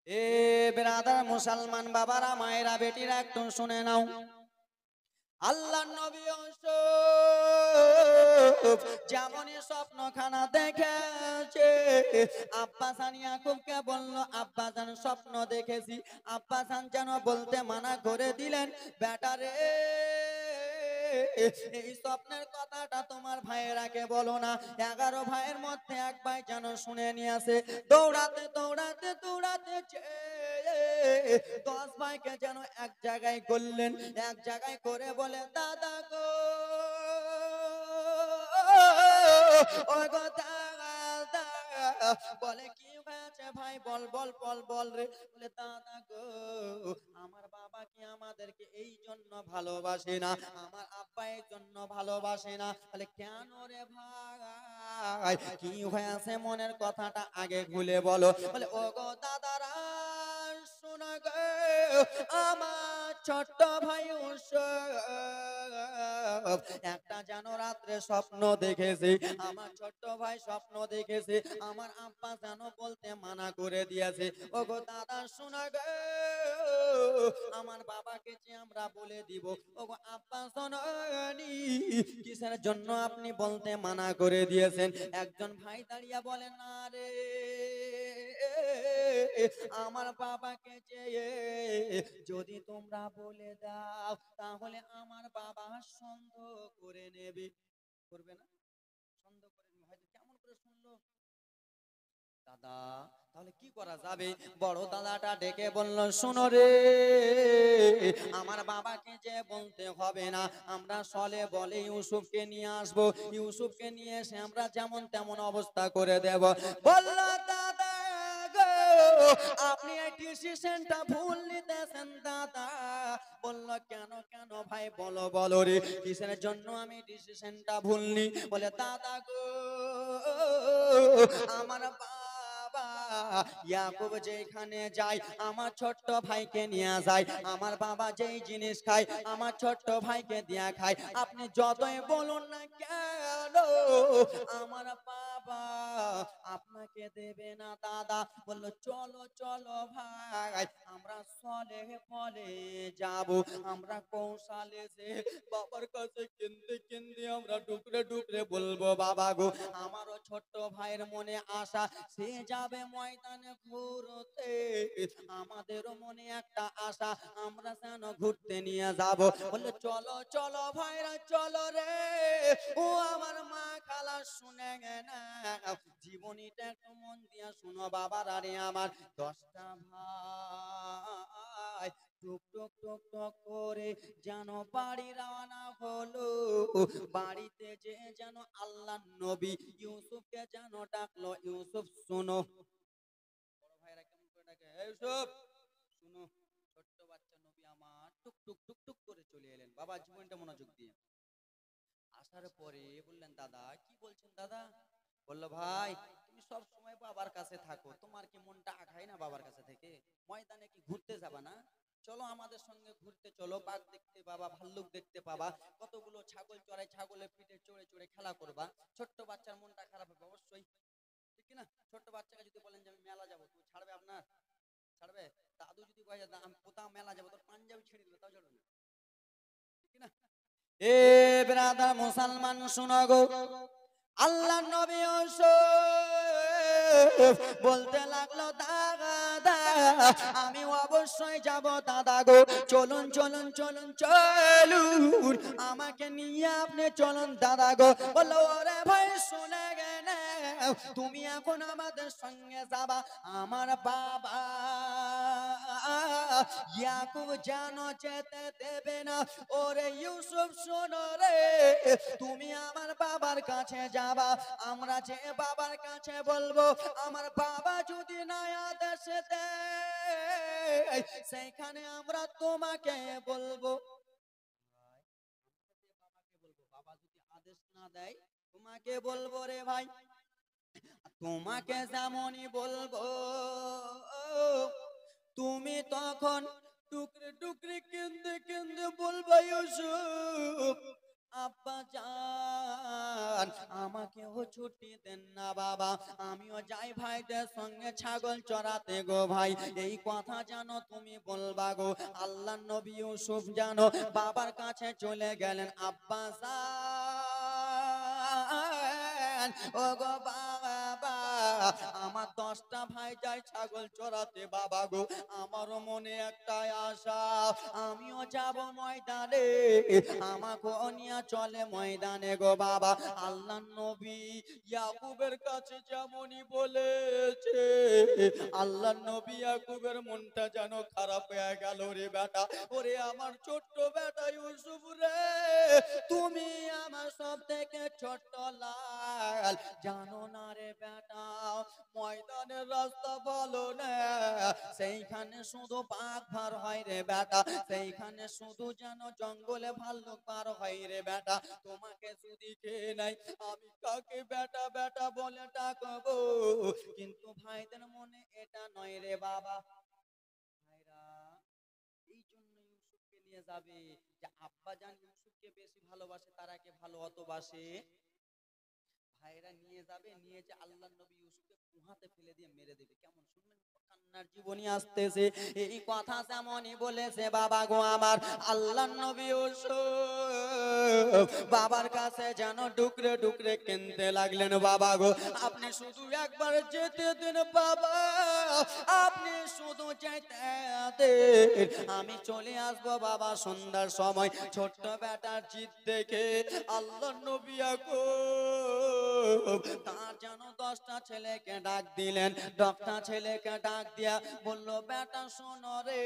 এ brother মুসলমান বাবারা মায়েরা বেটিরা একটু শুনে নাও। আল্লাহর নবী ইউসুফ যেমনই স্বপ্নখানা দেখেছে, আব্বাসান ইয়াকুবকে বলল, আব্বাসান স্বপ্ন দেখেছি। আব্বাসান যেন বলতে মানা করে দিলেন, বেটারে এই স্বপ্নের কথাটা তোমার ভাইয়েরাকে বলো না। 11 ভাইয়ের মধ্যে এক ভাই যেন শুনে নিয়ে আসে। দৌড়াতে দৌড়াতে দৌড়াতে 10 ভাইকে যেন এক জায়গায় করলেন। এক জায়গায় করে বলে, দাদা গো ও গো দাদা, বলে কি হয়েছে ভাই, বল বল বল বল রে। বলে দাদা গো, আমার বাবা কি আমাদেরকে এই জন্য ভালোবাসে না, আমার আব্বা এই জন্য ভালোবাসে না। বলে কেন রে ভাই, কি হয়েছে মনের কথাটা আগে খুলে বলো। বলে ও গো দাদারা শোনা গো, আমার ছোট্ট ভাই একটা যেন রাত্রে স্বপ্ন দেখেছে, আমার ছোট্ট ভাই স্বপ্ন দেখেছে, আমার আব্বা যেন বলতে মানা করে দিয়েছে। ও গো দাদা শোনা গো, আমার বাবাকে যে আমরা বলে দিব। ও গো আব্বা শোনি, কিসের জন্য আপনি বলতে মানা করে দিয়েছেন? একজন ভাই দাঁড়িয়ে বলে, না রে, আমার বাবাকে যে যদি তোমরা বলে দাও তাহলে আমার বাবা সন্দেহ করে নেবে। করবে না? সন্দেহ করে নেবে। হয়তো কেমন করে শুনলো দাদা, তাহলে কি করা যাবে? বড় দাদাটা ডেকে বলল, শোনো রে, আমার বাবাকে যে বলতে হবে না, আমরা সলে বলে ইউসুফকে নিয়ে আসবো। ইউসুফকে নিয়ে এসে আমরা যেমন তেমন অবস্থা করে দেব। বলল, দাদা গো, আপনি এই ডিসিশনটা ভুল নিতেছেন দাদা। বলল, কেন কেন ভাই, বলো বলো রে, কিসের জন্য আমি ডিসিশনটা ভুল নি? বলে দাদা গো, আমার ইয়াকুব যেখানে যায় আমার ছোট্ট ভাইকে নিয়ে যায়, আমার বাবা যেই জিনিস খায় আমার ছোট্ট ভাইকে দিয়া খায়। আপনি যতই বলুন না কেন, আমার বাবা আপনাকে দেবে না দাদা। বললো, চলো চলো ভাই, আমরা সলে ফলে যাব, আমরা কৌশলে যে বাবার কাছে কিনতে কিনতে আমরা ডুকরে ডুকরে বলবো, বাবা গো, আমারও ছোট্ট ভাইয়ের মনে আশা, সে যাবে ময়দানে ঘুরতে, আমাদেরও মনে একটা আশা, আমরা যেন ঘুরতে নিয়ে যাব। বললো, চলো চলো ভাইরা চলো রে। ও আমার মা খালা শুনে না, জীবনীটা একটু মন দিয়া শুনো বাবার। আরে আমার 10টা ভাই টুক টুক টুক টুক করে যেন বাড়ি রওনা হলো। বাড়িতে যে যেন আল্লাহর নবী ইউসুফকে যেন ডাকলো, ইউসুফ শোনো। বড় ভাইরা কেমন করে ডাকে, ইউসুফ শুনো। ছোট্ট বাচ্চা নবী আমার টুক টুক টুক টুক করে চলে এলেন। বাবা জীবনটা মনোযোগ দিয়ে আসার পরে বললেন, দাদা কি বলছেন দাদা? বললো, ভাই তুমি সব সময় বাবার কাছে থাকো, তোমার কি মনটা আঘায় না বাবার কাছে থেকে? ময়দানে কি ঘুরতে যাবা না? চলো আমাদের সঙ্গে ঘুরতে চলো, বাঘ দেখতে পাবা, ভাল্লুক দেখতে পাবা, কতগুলো ছাগল চড়াই, ছাগলের পিঠে চড়ে চড়ে খেলা করবা। ছোট্ট বাচ্চার মনটা খারাপ হবে অবশ্যই, ঠিক না? ছোট্ট বাচ্চাকে যদি বলেন যে আমি মেলা যাবো, তুমি ছাড়বে? আপনার ছাড়বে? দাদু যদি বলে আমি কোথাও মেলা যাবো, তোর পাঞ্জাবি ছেড়ে দিবে, তাও ছাড়বে না, ঠিক না? এ ব্রাদার মুসলমান শুনো গো, আল্লাহ নবী ইউসুফ বলতে লাগলো, দাদা আমি অবশ্যই যাব দাদা গো, চলুন চলুন চলুন চলুন, আমাকে নিয়ে আপনি চলুন দাদা গো। বললো, ওরে ভাই শুনে গেলে তুমি এখন আমাদের সঙ্গে যাবা, আমার বাবা ইয়াকুব যেন যেতে দেবে না। ওরে ইউসুফ শোনো রে, তুমি আমার বাবার কাছে যাবা, আমরা যে বাবার কাছে বলবো, আমার বাবা যদি না আদেশ দেয় সেখানে আমরা তোমাকে বলবো। বাবা যদি আদেশ না দেয় তোমাকে বলবো রে ভাই। তোমাকে যেমনই বলবো তুমি তখন টুকরে টুকরে কেঁদে কেঁদে বলবা, ইউসুফ আব্বা জান আমাকেও ছুটি দেন না বাবা, আমিও যাই ভাইদের সঙ্গে ছাগল চড়াতে গো ভাই। এই কথা জানো তুমি বলবা গো। আল্লাহ নবী ইউসুফ জানো বাবার কাছে চলে গেলেন। আব্বা জান ও গো বাবা, আমার 10টা ভাই যায় ছাগল চড়াতে বাবা গো, আমারও মনে একটাই আশা, আমিও যাব ময়দানে, আমাকেও নিয়ে চলে ময়দানে গো বাবা। আল্লাহ নবী ইয়াকুবের কাছে যেমনই বলেছে, আল্লাহ নবী ইয়াকুবের মনটা যেন খারাপ হয়ে গেল রে বেটা। ওরে আমার ছোট্ট বেটা ইউসুফ রে, তুমি আমার সব থেকে ছোট্ট লাল, জানো না রে বেটা ময়দানের রাস্তা বলো না, সেইখানে শুধু বাঘ ভার হয় রে বেটা, সেইখানে শুধু যেন জঙ্গলে ভাল্লুক পার হয় রে বেটা। তোমাকে যদি খেয়ে নাই আমি কাকে বেটা বেটা বলে ডাকবো? কিন্তু ভাইদের মনে এটা নয় রে বাবা। ভাইরা এই জন্য ইউসুফকে নিয়ে যাবে যে আব্বা জান ইউসুফকে বেশি ভালোবাসে, তারাকে ভালো অত বাসে। ভাইরা নিয়ে যাবে, নিয়ে যে আল্লাহ নবী ইউসুফকে কুহাতে ফেলে দিয়ে মেরে দেবে। কেমন শুনবেন কান্নার জীবনী আসতেছে। এই কথা যেমনই বলেছে বাবা গো আমার, আল্লাহ নবী ইউসুফ বাবার কাছে যেন ডুকরে ডুকরে কেনতে লাগলেন। বাবা গো আপনি শুধু একবার যেতে দিন বাবা, আপনি শুধু যেতে দিন, আমি চলে আসবো বাবা সন্ধ্যার সময়। ছোট্ট বেটার জিদ দেখে আল্লাহ নবী ইয়াকুব তার যেন 10টা ছেলেকে ডাক দিলেন। 10টা ছেলেকে ডাক দিয়া বলল বেটা শোনো রে,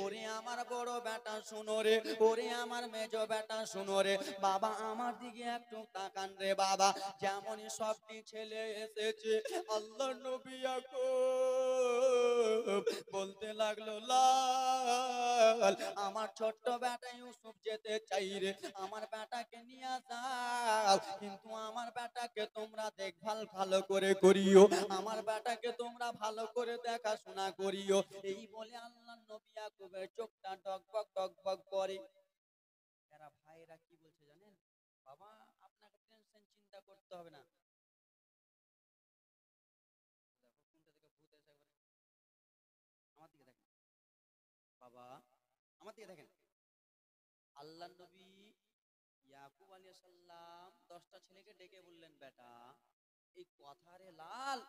ওরে আমার বড় বেটা শোনো রে, ওরে আমার মেজো বেটা শোনো রে, বাবা আমার দিকে একটু তাকান রে বাবা। যেমনই সবটি ছেলে এসেছে আল্লাহ নবী ইয়াকুব বলতে লাগলো লাল আমার ছোট্ট বেটা ইউসুফ যেতে চাই রে, আমার বেটাকে নিয়ে যাও, কিন্তু আমার বেটাকে তোমরা দেখভাল ভালো করে করিও, আমার বেটাকে তোমরা ভালো করে দেখাশোনা করিও। এই বলে আল্লাহ নবী ইয়াকুবের চোখটা টকবক টকবক করে। এরা ভাইরা কি বলছে জানেন? বাবা আপনাকে টেনশন চিন্তা করতে হবে না। দেখো কোনটা থেকে ভূত এসে আমার দিকে দেখেন বাবা, আমার দিকে দেখেন। আল্লাহ নবী ইয়াকুব আলাইহিস সালাম 10টা ছেলেকে ডেকে বললেন বেটা এই কথা রে লাল,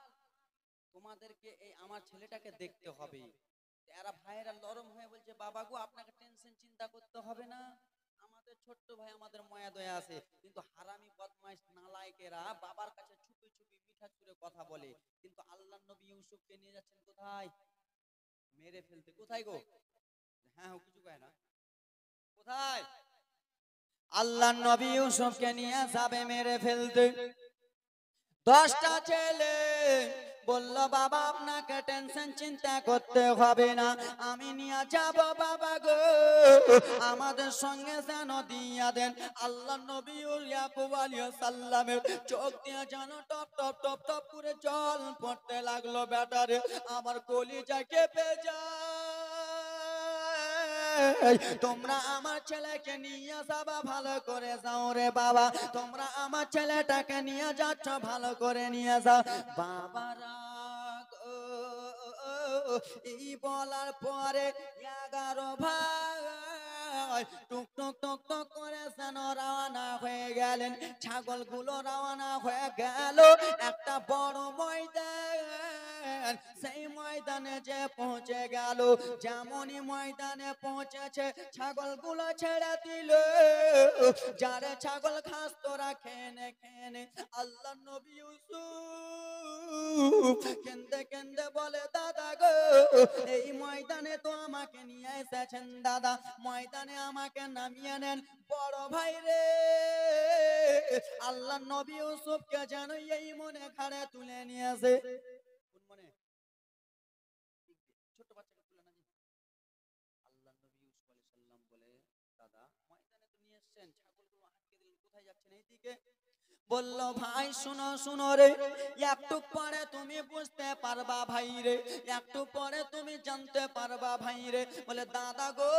তোমাদেরকে এই আমার ছেলেটাকে দেখতে হবে। এরা ভাইয়েরা নরম হয়ে বলছে বাবা গো আপনাকে টেনশন চিন্তা করতে হবে না, আমাদের ছোট্ট ভাই আমাদের মায়া দয়া আছে। কিন্তু হারামি বদমাইশ নালায়েকেরা বাবার কাছে ছুপি ছুপি মিঠা সুরে কথা বলে। কিন্তু আল্লাহ নবী ইউসুফকে নিয়ে যাচ্ছেন কোথায়? মেরে ফেলতে। কোথায় গো? হ্যাঁ কিছু কয় না, কোথায়? আল্লাহ নবী ইউসুফকে নিয়ে যাবে মেরে ফেলতে। 10টা ছেলে বলল বাবা আপনাকে টেনশন চিন্তা করতে হবে না, আমি নিয়ে যাব বাবা গো, আমাদের সঙ্গে যেন দিয়া দেন। আল্লাহ নবী ইয়াকুব আলাইহিস সালামের চোখ দিয়ে যেন টপ টপ টপ টপ করে জল পড়তে লাগলো। বেটারে আমার কলিজা কেঁপে যায়, তোমরা আমার ছেলেকে নিয়ে যাবা, ভালো করে যাও রে বাবা, তোমরা আমার ছেলেটাকে নিয়ে যাচ্ছ, ভালো করে নিয়ে যাও। বাবারা এই বলার পরে 11 ভাই টুক টুক টুক টুক করে যেন রওনা হয়ে গেলেন। ছাগলগুলো রওনা হয়ে গেল একটা বড় ময়দান। সেই ময়দানে যে পৌঁছে গেল, যেমনই ময়দানে পৌঁছেছে ছাগলগুলো ছেড়ে দিল। যারে ছাগল ঘাস তোরা খেনে খেনে আল্লাহ নবী ইউসুফ কেন্দে কেন্দে বলে দাদা গো এই ময়দানে তো আমাকে নিয়ে এসেছেন দাদা, ময়দানে আমাকে নামিয়ে নেন বড় ভাই রে। আল্লাহ নবী ইউসুফকে যেন এই মনে ঘাড়ে তুলে নিয়েছে। কোন মনে? ছোট বাচ্চাকে তুলে না আল্লাহ নবী ইউসুফ আলাইহিস সালাম বলে দাদা ময়দানে তো নিয়ে এসেছেন, ছাগলগুলো আটকে দিলেন, কোথায় যাচ্ছেন? এইদিকে। বলল ভাই শুনো শুনো রে, একটু পরে তুমি বুঝতে পারবা ভাই রে, একটু পরে তুমি জানতে পারবা ভাই রে। বলে দাদা গো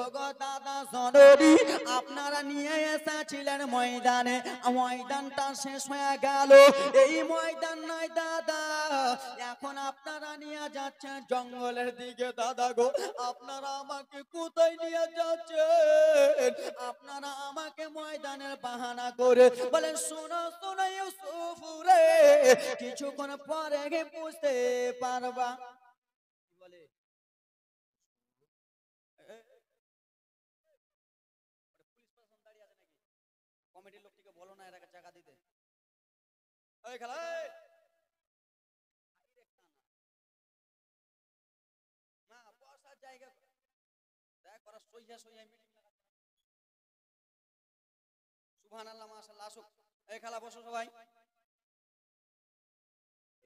ওগো দাদা জননী, আপনারা নিয়ে এসেছিলেন ময়দানে, ময়দানটা শেষ হয়ে গেল। এই ময়দান নয় দাদা, এখন আপনারা নিয়ে যাচ্ছেন জঙ্গলের দিকে। দাদা গো, আপনারা আমাকে কোথায় নিয়ে যাচ্ছেন? আপনারা আমাকে ময়দানের বাহানা করে বলেন, শোনো শোনো ইউসুফ রে, কিছুক্ষণ পরে বুঝতে পারবা। বলে পুলিশ প্রশাসন দাঁড়িয়ে আছে নাকি? কমিটির লোকটিকে বলো না এর জায়গা দিতে। এই খেলা না, বসার জায়গা দেখ, ওরা সইয়া সইয়া মিটিং লাগাচ্ছে। সুবহানাল্লাহ, মাশাআল্লাহ, আসুক। এই খেলা বসো সবাই।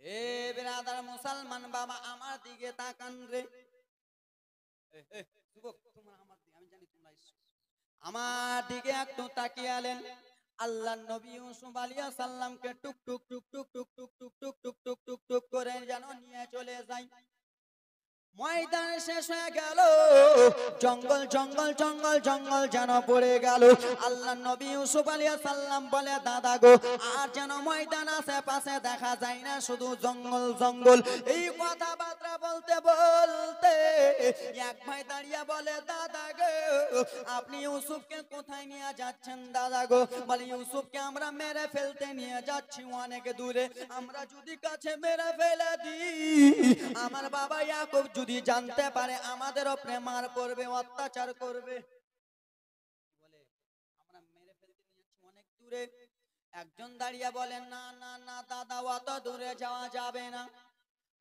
এ বিরাদার মুসলমান বাবা, আমার দিকে তাকান রে। যুবক, তোমরা আমার দিকে, আমি জানি তোমরা আমার দিকে একটু তাকিয়ালেন। আল্লাহ নবী ইউসুফ আলাইহিস সালামকে টুক টুক টুক টুক টুক টুক টুক টুক টুক টুক টুক টুক করে যেন নিয়ে চলে যায়। ময়দান শেষ হয়ে গেল, জঙ্গল জঙ্গল জঙ্গল জঙ্গল যেন পড়ে গেল। আল্লাহ নবী ইউসুফ আলাইহিস সালাম বলে, দাদা গো, আর যেন ময়দান আশেপাশে দেখা যায় না, শুধু জঙ্গল জঙ্গল। এই কথাবার্তা বলতে বলতে এক ভাই দাঁড়িয়ে বলে, দাদা গো, আপনি ইউসুফকে কোথায় নিয়ে যাচ্ছেন? দাদা গো বলে, ইউসুফকে আমরা মেরে ফেলতে নিয়ে যাচ্ছি অনেক দূরে। আমরা যদি কাছে মেরে ফেলে দিই, আমার বাবা ইয়াকুব যদি জানতে পারে, আমাদের উপরে মার পড়বে, অত্যাচার করবে। বলে, আমরা মেরে ফেলতে নিয়ে যাচ্ছি অনেক দূরে। একজন দাঁড়িয়ে বলে, না না না দাদা, অত দূরে যাওয়া যাবে না।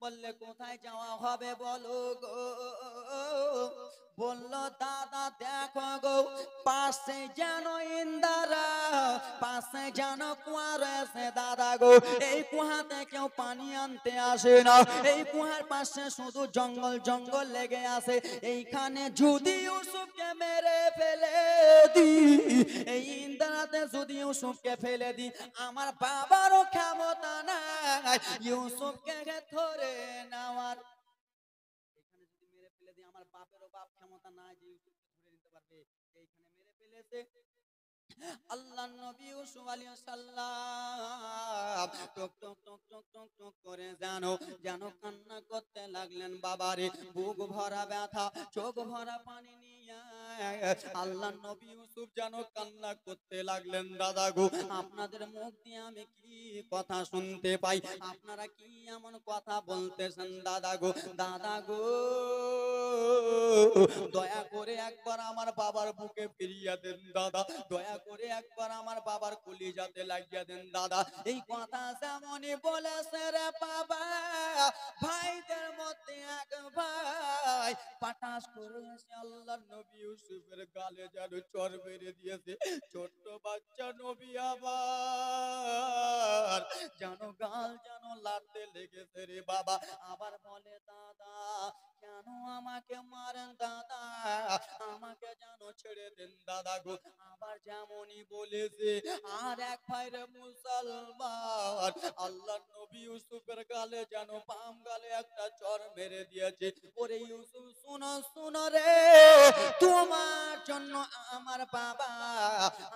বললে, কোথায় যাওয়া হবে বলো গো? বলল, দাদা দেখো গো, পাশে যেন ইন্দারা, পাশে যেন কুয়া রয়েছে। দাদা গো, এই কুয়াতে কেউ পানি আনতে আসে না, এই কুয়ার পাশে শুধু জঙ্গল জঙ্গল লেগে আছে। এইখানে যদি ইউসুফকে মেরে ফেলে দি, এই ইন্দারাতে যদি ইউসুফকে ফেলে দি, আমার বাবারও ক্ষমতা নাই ইউসুফকে ধরে নেওয়ার। এখানে যদি মেরে ফেলে দিই, আমার বাপেরও বাপ ক্ষমতা নাই যে ইউসুফকে ধরে নিতে পারবে। এইখানে মেরে ফেলেছে। আল্লাহ নবী ইউসুফ আলাইহিস সালাম টক টক টক টক টক টক করে যেন কান্না করতে লাগলেন। বাবারে, বুক ভরা ব্যথা, চোখ ভরা পানি নিয়ে আল্লাহ নবী ইউসুফ যেন কান্না করতে লাগলেন। দাদা গো, আপনাদের মুখ দিয়ে আমি কি কথা শুনতে পাই? আপনারা কি এমন কথা বলতেছেন? দাদা গো, দাদা গো, দয়া করে একবার আমার বাবার বুকে ফিরিয়ে দেন দাদা, দয়া করে একবার আমার বাবার কলিজাতে লাগিয়ে দেন দাদা। এই কথা যেমনই বলেছে রে বাবা, ভাইদের মধ্যে এক ভাই পাটাস করে এসে আল্লাহর নবী ইউসুফের গালে যেন চর মেরে দিয়েছে। ছোট্ট বাচ্চা নবী আবার যেন গাল যেন লাড়তে লেগেছে রে বাবা। আবার বলে, দাদা কেন আমাকে মারেন দাদা, আমাকে যেন ছেড়ে দেন দাদা গো। আবার যেমনই বলেছে, আর এক ভাইরে মুসলমান আল্লাহর নবী ইউসুফের গালে যেন বাম গালে একটা চর মেরে দিয়েছে। ওরে ইউসুফ, শুনো শুনো রে, তোমার জন্য আমার বাবা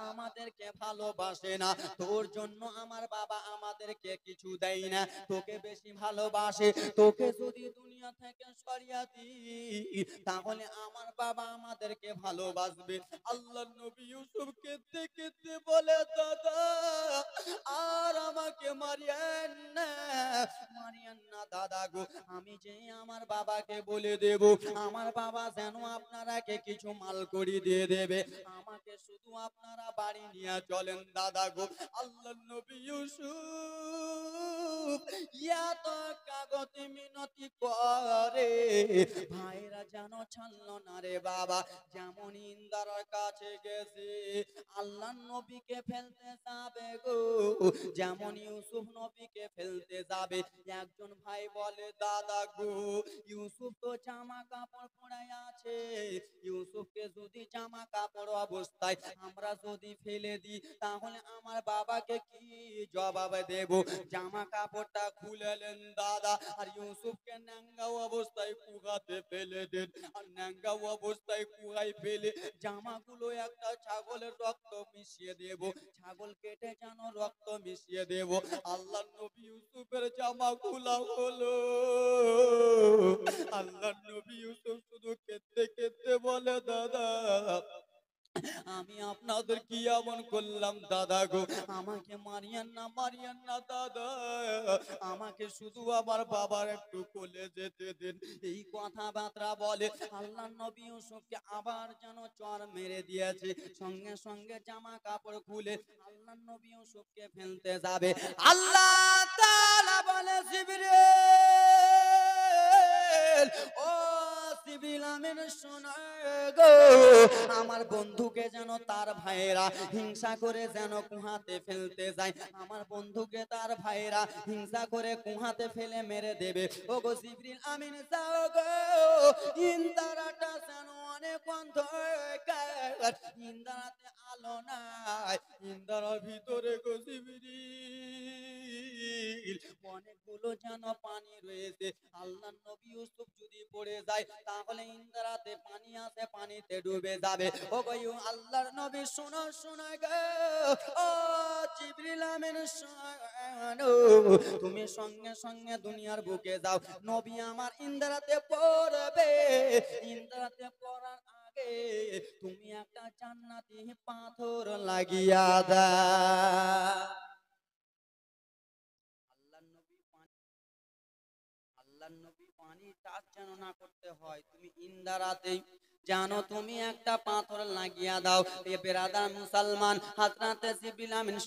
আমাদেরকে ভালোবাসে না, তোর জন্য আমার বাবা আমাদেরকে কিছু দেয় না, তোকে বেশি ভালোবাসে। তোকে যদি দুনিয়া থেকে সরিয়ে দিই, তাহলে আমার বাবা আমাদেরকে ভালোবাসবে। আল্লাহ নবী ইউসুফ কেঁদতে কেঁদতে বলে, দাদা আর আমাকে মারিয়েন না, মারিয়েন না দাদা গো। আমি যে আমার বাবাকে বলে দেব, আমার বাবা যেন আপনারাকে কিছু মাল করি দিয়ে দেবে, আমাকে শুধু আপনারা বাড়ি নিয়ে চলেন দাদা গো। আল্লাহ নবী ইউসুফ এত কাগজে মিনতি করে, ভাইরা যেন ছাড়লো না রে বাবা। যেমন ইন্দারার কাছে গেছে, আল্লাহ নবীকে ফেলতে যাবে গো, যেমন ইউসুফ নবীকে ফেলতে যাবে, একজন ভাই বলে, দাদা গো, ইউসুফ তো জামা কাপড় পরে আছে, ইউসুফকে যদি জামা কাপড় অবস্থায় আমরা যদি ফেলে দিই, তাহলে আমার বাবাকে কি জবাব দেব? জামা কাপড়টা খুলেলেন দাদা, আর ইউসুফকে ন্যাঙ্গা অবস্থায় কুয়াতে ফেলে দেন। আর ন্যাঙ্গা অবস্থায় কুয়ায় ফেলে জামাগুলো একটা ছাগলের রক্ত মিশিয়ে দেব, ছাগল কেটে যেন রক্ত মিশিয়ে দেব। আল্লাহ নবী ইউসুফের জামা খোলা হলো। আল্লাহ নবী ইউসুফ শুধু কেঁদতে কেঁদতে বলে, দাদা আমি আপনাদের কি এমন করলাম দাদা গো, আমাকে মারিয়েন না, মারিয়েন না দাদা, আমাকে শুধু আমার বাবার একটু কোলে যেতে দিন। এই কথাবার্তা বলে আল্লাহ নবী ইউসুফকে আবার যেন চর মেরে দিয়েছে। সঙ্গে সঙ্গে জামা কাপড় খুলে আল্লাহ নবী ইউসুফকে ফেলতে যাবে। আল্লাহ তাআলা বলে, জিবরিল ও জিবরিল আমিন শোনো গো, আমার বন্ধুকে যেন তার ভাইয়েরা হিংসা করে যেন কুহাতে ফেলতে যায়, আমার বন্ধুকে তার ভাইয়েরা হিংসা করে কুহাতে ফেলে মেরে দেবে। ও গো জিবরিল আমিন যাও গো, ইন্দারাটা যেন অনেক অন্ধকার, ইন্দারাতে আলো নাই, ইন্দারার ভিতরে গো জিবরিল অনেকগুলো যেন পানি রয়েছে। আল্লাহ নবী ইউসুফ যদি পড়ে যায় তাহলে ইন্দারাতে পানি আছে, পানিতে ডুবে যাবে। ও গো আল্লাহর নবী শোনো শোনো গো, ও জিবরিল আমিন শোনো, তুমি সঙ্গে সঙ্গে দুনিয়ার বুকে যাও, নবী আমার ইন্দারাতে পড়বে, ইন্দারাতে পড়ার আগে তুমি একটা জান্নাতি পাথর লাগিয়া দাও। আল্লাহর নবী পানি টাচ যেন না করতে হয়, তুমি ইন্দারাতেই জানো তুমি একটা পাথর লাগিয়া দাও। এ বেরাদার মুসলমান, হযরতে জিবরিল আমিন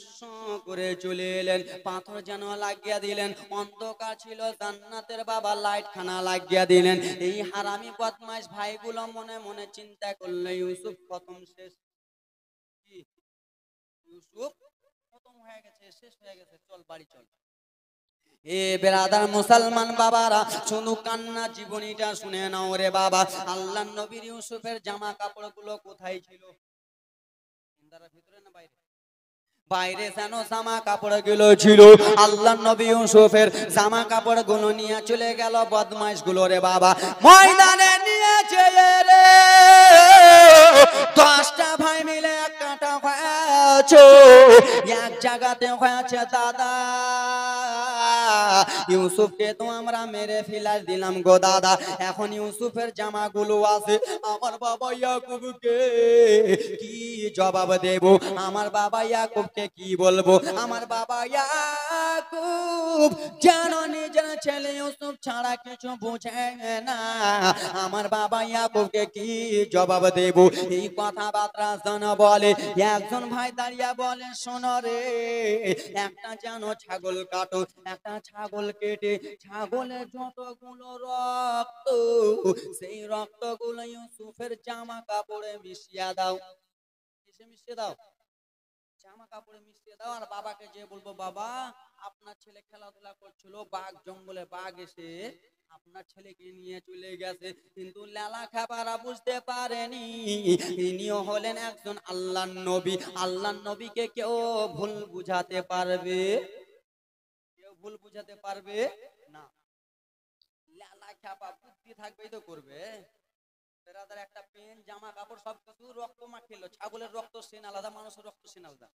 করে চলে এলেন, পাথর যেন লাগিয়া দিলেন। অন্ধকার ছিল, জান্নাতের বাবা লাইট খানা লাগিয়া দিলেন। এই হারামি বদমাইশ ভাইগুলো মনে মনে চিন্তা করলো, ইউসুফ খতম, শেষ। কি ইউসুফ খতম হয়ে গেছে, শেষ হয়ে গেছে, চল বাড়ি চল। এ বেরাদার মুসলমান বাবারা, শুনু কান্না জীবনীটা শুনে নাও রে বাবা। আল্লাহ নবীর ইউসুফের জামা কাপড় গুলো কোথায় ছিল? ইন্দারার ভিতরে না বাইরে? বাইরে যেন জামা কাপড় গুলো ছিল। আল্লাহ নবী ইউসুফের জামা কাপড় গুলো নিয়ে চলে গেল বদমাইশ গুলো রে বাবা, ময়দানে নিয়ে যেয়ে রে 10টা ভাই মিলে এক কাঁটা হয়েছে, এক জায়গাতে হয়েছে। দাদা ইউসুফকে তো আমরা মেরে ফেলাই দিলাম গো দাদা, এখন ইউসুফের জামাগুলো আছে, আমার বাবা ইয়াকুবকে কি জবাব দেব? আমার বাবা ইয়াকুবকে কি বলবো? আমার বাবা ইয়াকুব যেন নিজের ছেলে ইউসুফ ছাড়া কিছু বোঝে না, আমার বাবা ইয়াকুবকে কি জবাব দেব? এই কথাবার্তা যেন বলে, একজন ভাই দাঁড়িয়ে বলে, শোনো রে, একটা যেন ছাগল কাটো, একটা ছাগল কেটে ছাগলের যতগুলো রক্ত, সেই রক্তগুলো ইউসুফের জামা কাপড়ে মিশিয়ে দাও। কিসে মিশিয়ে দাও? জামা কাপড়ে মিশিয়ে দাও। আর বাবাকে যে বলবো, বাবা আপনার ছেলে খেলাধুলা করছিল, বাঘ জঙ্গলে বাঘ এসে আপনার ছেলেকে নিয়ে চলে গেছে, কিন্তু লালা খাবারা বুঝতে পারেনি ইনিও হলেন একজন আল্লাহর নবী। আল্লাহর নবীকে কেউ ভুল বুঝাতে পারবে? কেউ ভুল বুঝাতে পারবে না। লালা খাবা বুদ্ধি থাকবেই তো করবে। একটা পেন জামা কাপড় সবকিছু রক্ত মাখিল, ছাগলের রক্ত সেন আলাদা, মানুষের রক্ত সেন আলাদা,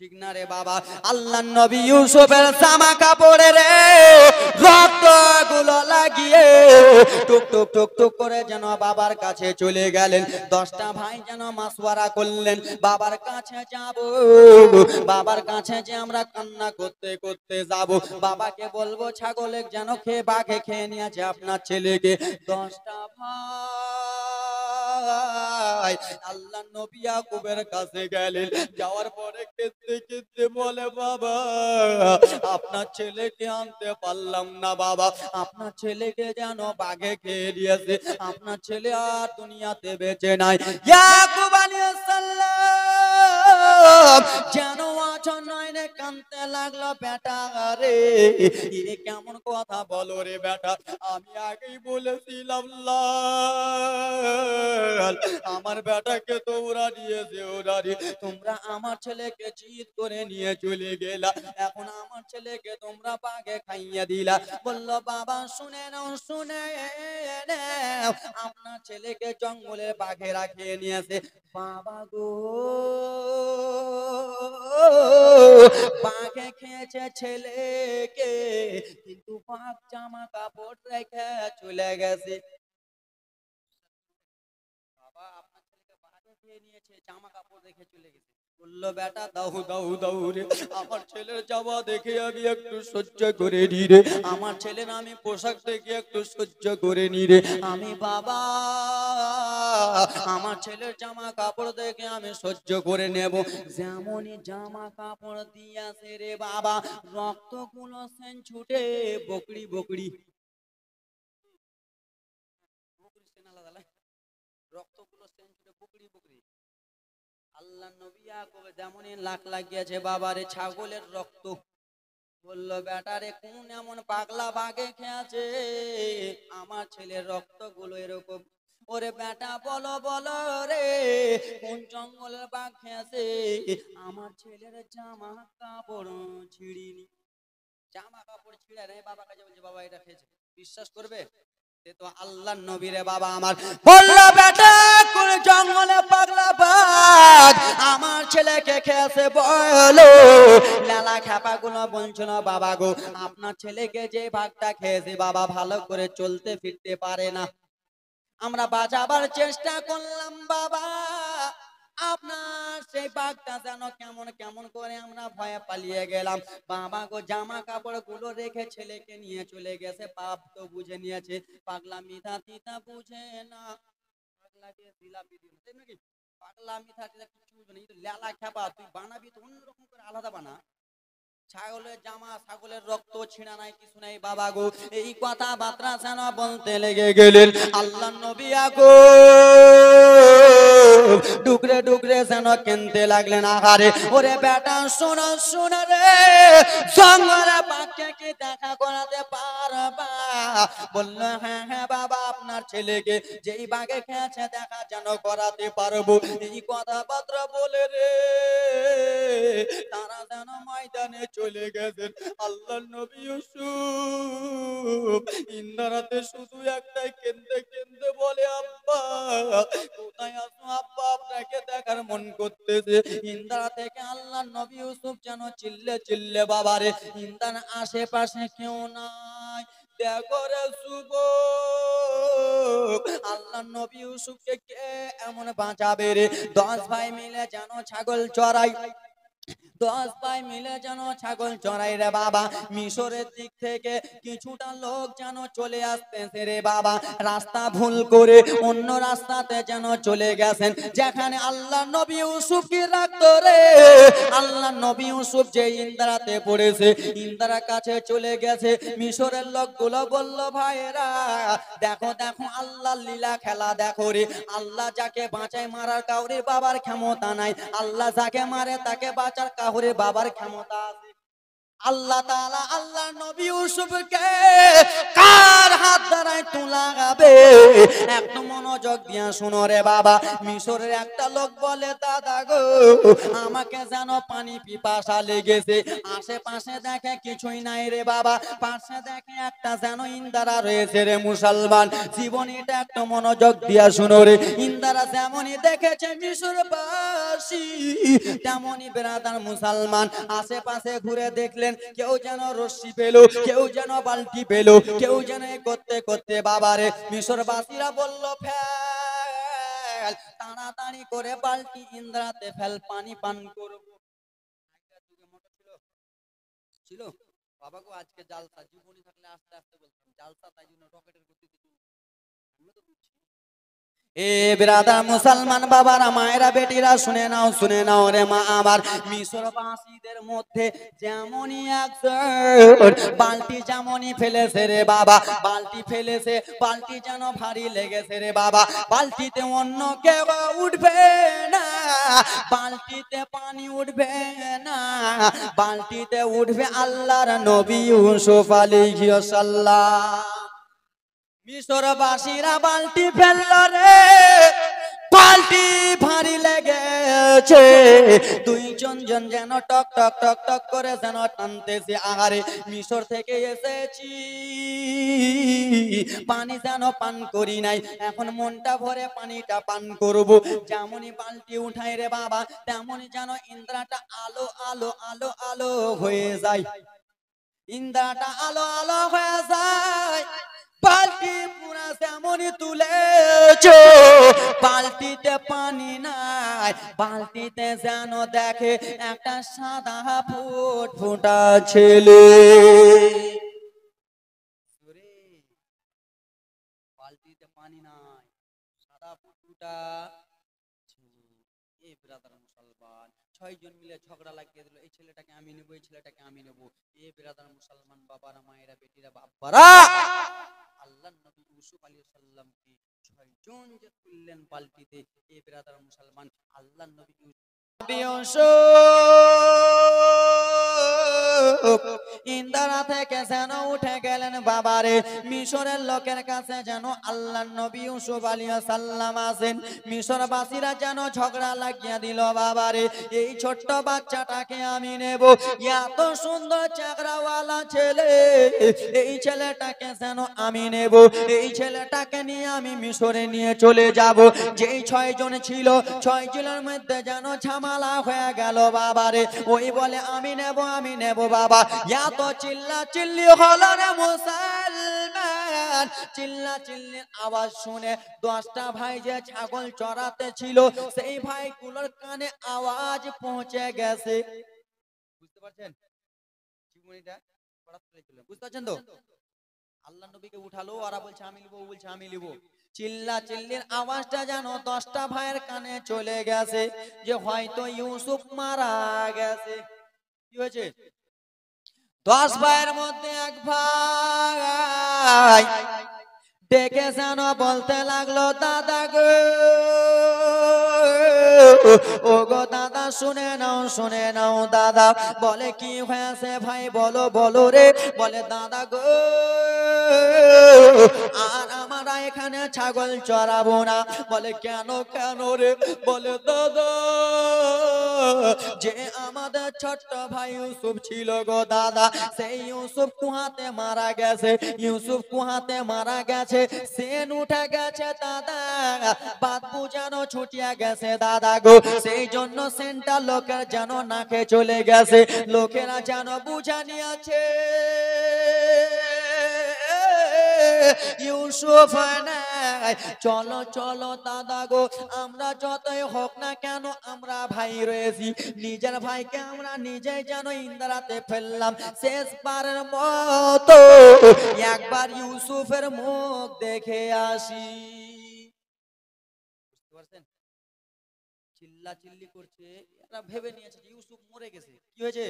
ঠিক না রে বাবা? আল্লাহর নবী ইউসুফের জামা কাপড়ে রে রক্ত গুলো লাগিয়ে টুক টুক টুক টুক করে যেন বাবার কাছে চলে গেলেন। 10টা ভাই যেন মাসওয়ারা করলেন, বাবার কাছে যাব, বাবার কাছে যে আমরা কান্না করতে করতে যাব, বাবাকে বলবো ছাগলে যেন খেয়ে বাঘে খেয়ে নিয়েছে আপনার ছেলেকে। 10টা ভাই আল্লাহ নবী ইয়াকুবের কাছে গেলেন, যাওয়ার পরে কেঁদতে কেঁদতে বলে, বাবা আপনার ছেলেকে আনতে পারলাম না, বাবা আপনার ছেলেকে যেন বাঘে খেয়ে দিয়েছে, আপনার ছেলে আর দুনিয়াতে বেঁচে নাই। ইয়াকুব আলাইহিস সালাম যেন আচর নয়নে কানতে লাগলো বেটা রে, এ কেমন কথা বলো রে বেটা, আমি আগেই বলেছিলাম লাল, আমার বেটাকে তো ওরা নিয়েছে, ওরা তোমরা আমার ছেলেকে চিৎ করে নিয়ে চলে গেলা, এখন আমার ছেলেকে তোমরা বাঘে খাইয়ে দিলা। বলল বাবা শুনে নাও, শুনে নাও, আপনার ছেলেকে জঙ্গলের বাঘে রাখিয়ে নিয়েছে। বাবা গো, বাঘে খেয়েছে ছেলেকে, কিন্তু বাঘ জামা কাপড় রেখে চলে গেছে। বাবা আপনার ছেলেকে বাঘে খেয়ে নিয়েছে, জামা কাপড় রেখে চলে গেছে। বললো বেটা দাও দাও দাও রে, আমার ছেলের যাওয়া দেখে আমি একটু সহ্য করে নি রে, আমার ছেলের আমি পোশাক দেখে একটু সহ্য করে নি রে, আমি বাবা আমার ছেলের জামা কাপড় দেখে আমি সহ্য করে নেব। যেমনই জামা কাপড় দিয়াছে রে বাবা, রক্তগুলো সেন ছুটে বকরি বকরি, রক্তগুলো সেন ছুটে বকরি বকরি। আল্লাহ নবী ইয়াকুব যেমনই লাখ লাগিয়েছে বাবারে ছাগলের রক্ত। বললো বেটারে কোন এমন পাগলা বাঘে খেয়েছে আমার ছেলের রক্ত গুলো এরকম। ওরে বেটা বলো বলো রে, কোন জঙ্গলের বাঘ খেয়েছে আমার ছেলের জামা কাপড় ছিঁড়িনি, জামা কাপড় ছিঁড়ে নেই, বাবা কাছে বলছে বাবা এটা খেয়েছে, বিশ্বাস করবে? সে তো আল্লাহর নবী রে বাবা আমার। বললো বেটা কোন জঙ্গলে পাগলা বাঘ আমার ছেলেকে খেয়েছে বলো। লালা খেপা গুলো বলছো না বাবা গো, আপনার ছেলেকে যে বাঘটা খেয়েছে বাবা ভালো করে চলতে ফিরতে পারে না, আমরা বাঁচাবার চেষ্টা করলাম বাবা, আপনার সেই বাঘটা যেন কেমন কেমন করে আমরা ভয়ে পালিয়ে গেলাম। বাবা গো জামা কাপড় গুলো রেখে ছেলেকে নিয়ে চলে গেছে, পাপ তো বুঝে নিয়েছে, পাগলা মিথা তিতা বুঝে না, পাগলা দিয়ে জিলাপি দিন নাকি, পাগলা মিথা তিতা কিছু বুঝবে না, লেলা খেপা, তুই বানাবি তো অন্যরকম করে আলাদা বানা। ছাগলের জামা ছাগলের রক্ত ছিঁড়া নাই কিছু নাই বাবা গো, এই কথা বার্তা যেন বলতে লেগে গেলেন আল্লাহ নবী ইয়াকুব ডুকরে ডুকরে যেন কেনতে লাগলেন। আহারে ওরে বেটা শোনো শোনো রে, জঙ্গলে বাঘকে কি দেখা করাতে পারবা? বলল হ্যাঁ হ্যাঁ বাবা আপনার ছেলেকে যেই বাঘে খেয়েছে দেখা যেন করাতে পারবো। এই কথাবার্তা বলে রে তারা যেন ময়দানে চলে গেছেন। আল্লাহ নবী ইউসুফ ইন্দারাতে শুধু একটাই কেঁদে কেঁদে বলে আব্বা কোথায় আছো আব্বা, আপনাকে দেখার মন করতেছে। ইন্দারা থেকে আল্লাহ নবী ইউসুফ যেন চিল্লে চিল্লে বাবারে, ইন্দার আশেপাশে কেউ নাই, দেখো রে যুবক আল্লাহ নবী ইউসুফকে কে এমন বাঁচাবে রে? 10 ভাই মিলে যেন ছাগল চড়াই, 10 ভাই মিলে যেন ছাগল চড়াই রে বাবা। মিশরের দিক থেকে কিছুটা লোক যেন চলে আসতেছে রে বাবা, রাস্তা ভুল করে অন্য রাস্তাতে যেন চলে গেছেন, যেখানে আল্লাহ নবী ইউসুফ কি রাখতো রে। আল্লাহ নবী ইউসুফ যে ইন্দারাতে পড়েছে, ইন্দারার কাছে চলে গেছে। মিশরের লোকগুলো বলল ভাইরা দেখো দেখো আল্লাহর লীলা খেলা দেখো রে, আল্লাহ যাকে বাঁচায় মারার কাউরে বাবার ক্ষমতা নাই, আল্লাহ যাকে মারে তাকে বাঁচার কাউরে বাবার ক্ষমতা আছে। আল্লাহ তাআলা আল্লাহ নবী ইউসুফকে কার হাত দ্বারাই তুলাবে একটু মনোযোগ দিয়া শুনো রে বাবা। মিশরের একটা লোক বলে দাদা গো আমাকে যেন পানি পিপাসা লেগেছে, আশেপাশে দেখে কিছুই নাই রে বাবা, পাশে দেখে একটা যেন ইন্দারা রয়েছে রে মুসলমান। জীবনীটা একটু মনোযোগ দিয়া শুনো রে। ইন্দারা যেমনই দেখেছে মিশরবাসী তেমনই বেরাদার মুসলমান আশেপাশে ঘুরে দেখলেন কেউ যেন রশ্মি পেল, কেউ যেন বালতি পেল, কেউ যেন করতে করতে বাবারে মিশরবাসীরা বলল ফেল, তাড়াতাড়ি করে বালতি ইন্দ্রাতে ফেল, পানি পান করব। ছিল বাবা গো আজকে জালসা, জীবনী থাকলে আস্তে আস্তে বলতাম জালসা, তাই জন্য রকেটের গতিতে এ ব্রাদার মুসলমান বাবারা মায়েরা বেটিরা শুনে নাও রে মা আমার, মিশরবাসীদের মধ্যে যেমনই একজন বালতি যেমনই ফেলেছে রে বাবা, বালতি ফেলেছে, বালতি যেন ভারী লেগেছে রে বাবা, বালতিতে অন্য কেউ উঠবে না, বালতিতে পানি উঠবে না, বালতিতে উঠবে আল্লাহর নবী ইউসুফ আলাইহিস সালাম। মিশরবাসীরা বালতি ফেলল রে, বালতি ভারী লেগেছে, দুইজন যেন টক টক টক টক করে যেন টানতেছে, আহারে মিশর থেকে এসেছি পানি যেন পান করি নাই, এখন মনটা ভরে পানিটা পান করব, যেমনই বালতি উঠাই রে বাবা তেমনই যেন ইন্দ্রাটা আলো আলো আলো আলো হয়ে যায়, ইন্দ্রাটা আলো আলো হয়ে যায়, বালতি পুরা যেমনই তুলেছো বালতিতে পানি নাই, বালতিতে যেন দেখে একটা সাদা ফুটফুটা ছেলে, বালতিতে পানি নাই, সাদা ফুটফুটা ছেলে। এই ব্রাদার মুসলমান 6 জন মিলে ঝগড়া লাগিয়ে দিল, এই ছেলেটাকে আমি নেব, এই ছেলেটাকে আমি নেব। এই ব্রাদার মুসলমান বাবারা মায়েরা বেটিরা বাবারা, আল্লাহর নবী ইউসুফ আলাইহিস সালামকে 6 জন যে তুললেন বালতিতে, এই ব্রাদার মুসলমান আল্লাহর নবী ইন্দারা থেকে যেন উঠে গেলেন বাবারে, মিশরের লোকের কাছে যেন আল্লাহর নবী ইউসুফ আলাইহিস সালাম আছেন, মিশরবাসীরা যেন ঝগড়া লাগিয়ে দিল বাবারে, এই ছোট্ট বাচ্চাটাকে আমি নেব, এত সুন্দর চাকরাওয়ালা ছেলে, এই ছেলেটাকে যেন আমি নেব, এই ছেলেটাকে নিয়ে আমি মিশরে নিয়ে চলে যাব। যেই 6 জন ছিল 6 জনের মধ্যে যেন ঝামেলা হয়ে গেল বাবারে, ওই বলে আমি নেব বাবা, এত চিল্লা চিল্লি হলো রে মুসলমান, চিল্লা চিল্লির আওয়াজ শুনে 10টা ভাই যে ছাগল চড়াতে ছিল সেই ভাইগুলোর কানে আওয়াজ পৌঁছে গেছে, বুঝতে পারছেন জীবনীটা, বুঝতে পারছেন তো? আল্লাহ নবীকে উঠালো, ওরা বলছে আমি নিব, বলছে আমি নিব, চিল্লা চিল্লির আওয়াজটা যেন 10টা ভাইয়ের কানে চলে গেছে যে হয়তো ইউসুফ মারা গেছে। কি হয়েছে? 10 ভাইয়ের মধ্যে এক ভাই ডেকে যেন বলতে লাগলো দাদা গো, ও গো দাদা শুনে নাও দাদা, বলে কি হয়েছে ভাই বলো বলো রে, বলে দাদা গো আর আমরা এখানে ছাগল চড়াবো না, বলে কেন কেন রে, বলে দাদা যে আমাদের ছোট্ট ভাই ইউসুফ ছিল গো দাদা, সেই ইউসুফ কুহাতে মারা গেছে, ইউসুফ কুহাতে মারা গেছে, সেন উঠে গেছে দাদা, বাদ বুঝানো ছুটিয়া গেছে দাদা গো, সেই জন্য সেনটা লোকের যেন নাকে চলে গেছে, লোকেরা যেন বুঝা নিয়েছে ইউসুফ নাই, চলো চলো দাদা গো, আমরা যতই হোক না কেন আমরা ভাই রয়েছি, নিজের ভাইকে আমরা নিজেই যেন ইন্দ্রাতে ফেললাম, শেষবারের মতো একবার ইউসুফের মুখ দেখে আসি। বুঝতে পারছেন? চিল্লা চিল্লি করছে, এরা ভেবে নিয়েছে যে ইউসুফ মরে গেছে। কি হয়েছে?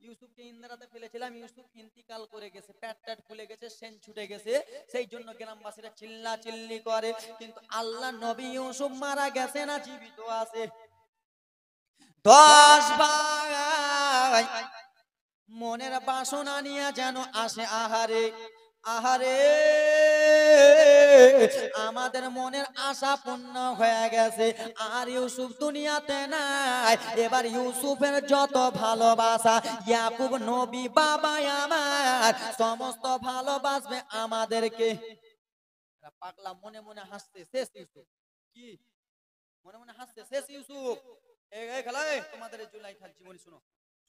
ইউসুফকে ইন্দ্রাতে ফেলেছিলাম, ইউসুফ ইন্তিকাল করে গেছে, পেট টেট ফুলে গেছে, সেন ছুটে গেছে, সেই জন্য গ্রামবাসীরা চিল্লা চিল্লি করে, কিন্তু আল্লাহ নবী ইউসুফ মারা গেছে না জীবিত আছে। 10 ভাই মনের বাসনা নিয়ে যেন আসে, আহারে আহারে আমাদের মনের আশা পূর্ণ হয়ে গেছে, আর ইউসুফ দুনিয়াতে নাই, এবার ইউসুফের যত ভালোবাসা ইয়াকুব নবী বাবা আমার সমস্ত ভালোবাসবে আমাদেরকে। পাগলা মনে মনে হাসছে, শেষ ইউসুফ, কি মনে মনে হাসছে, শেষ ইউসুফ। এই খেলায় তোমাদের জুলাইখার জীবনী শুনো,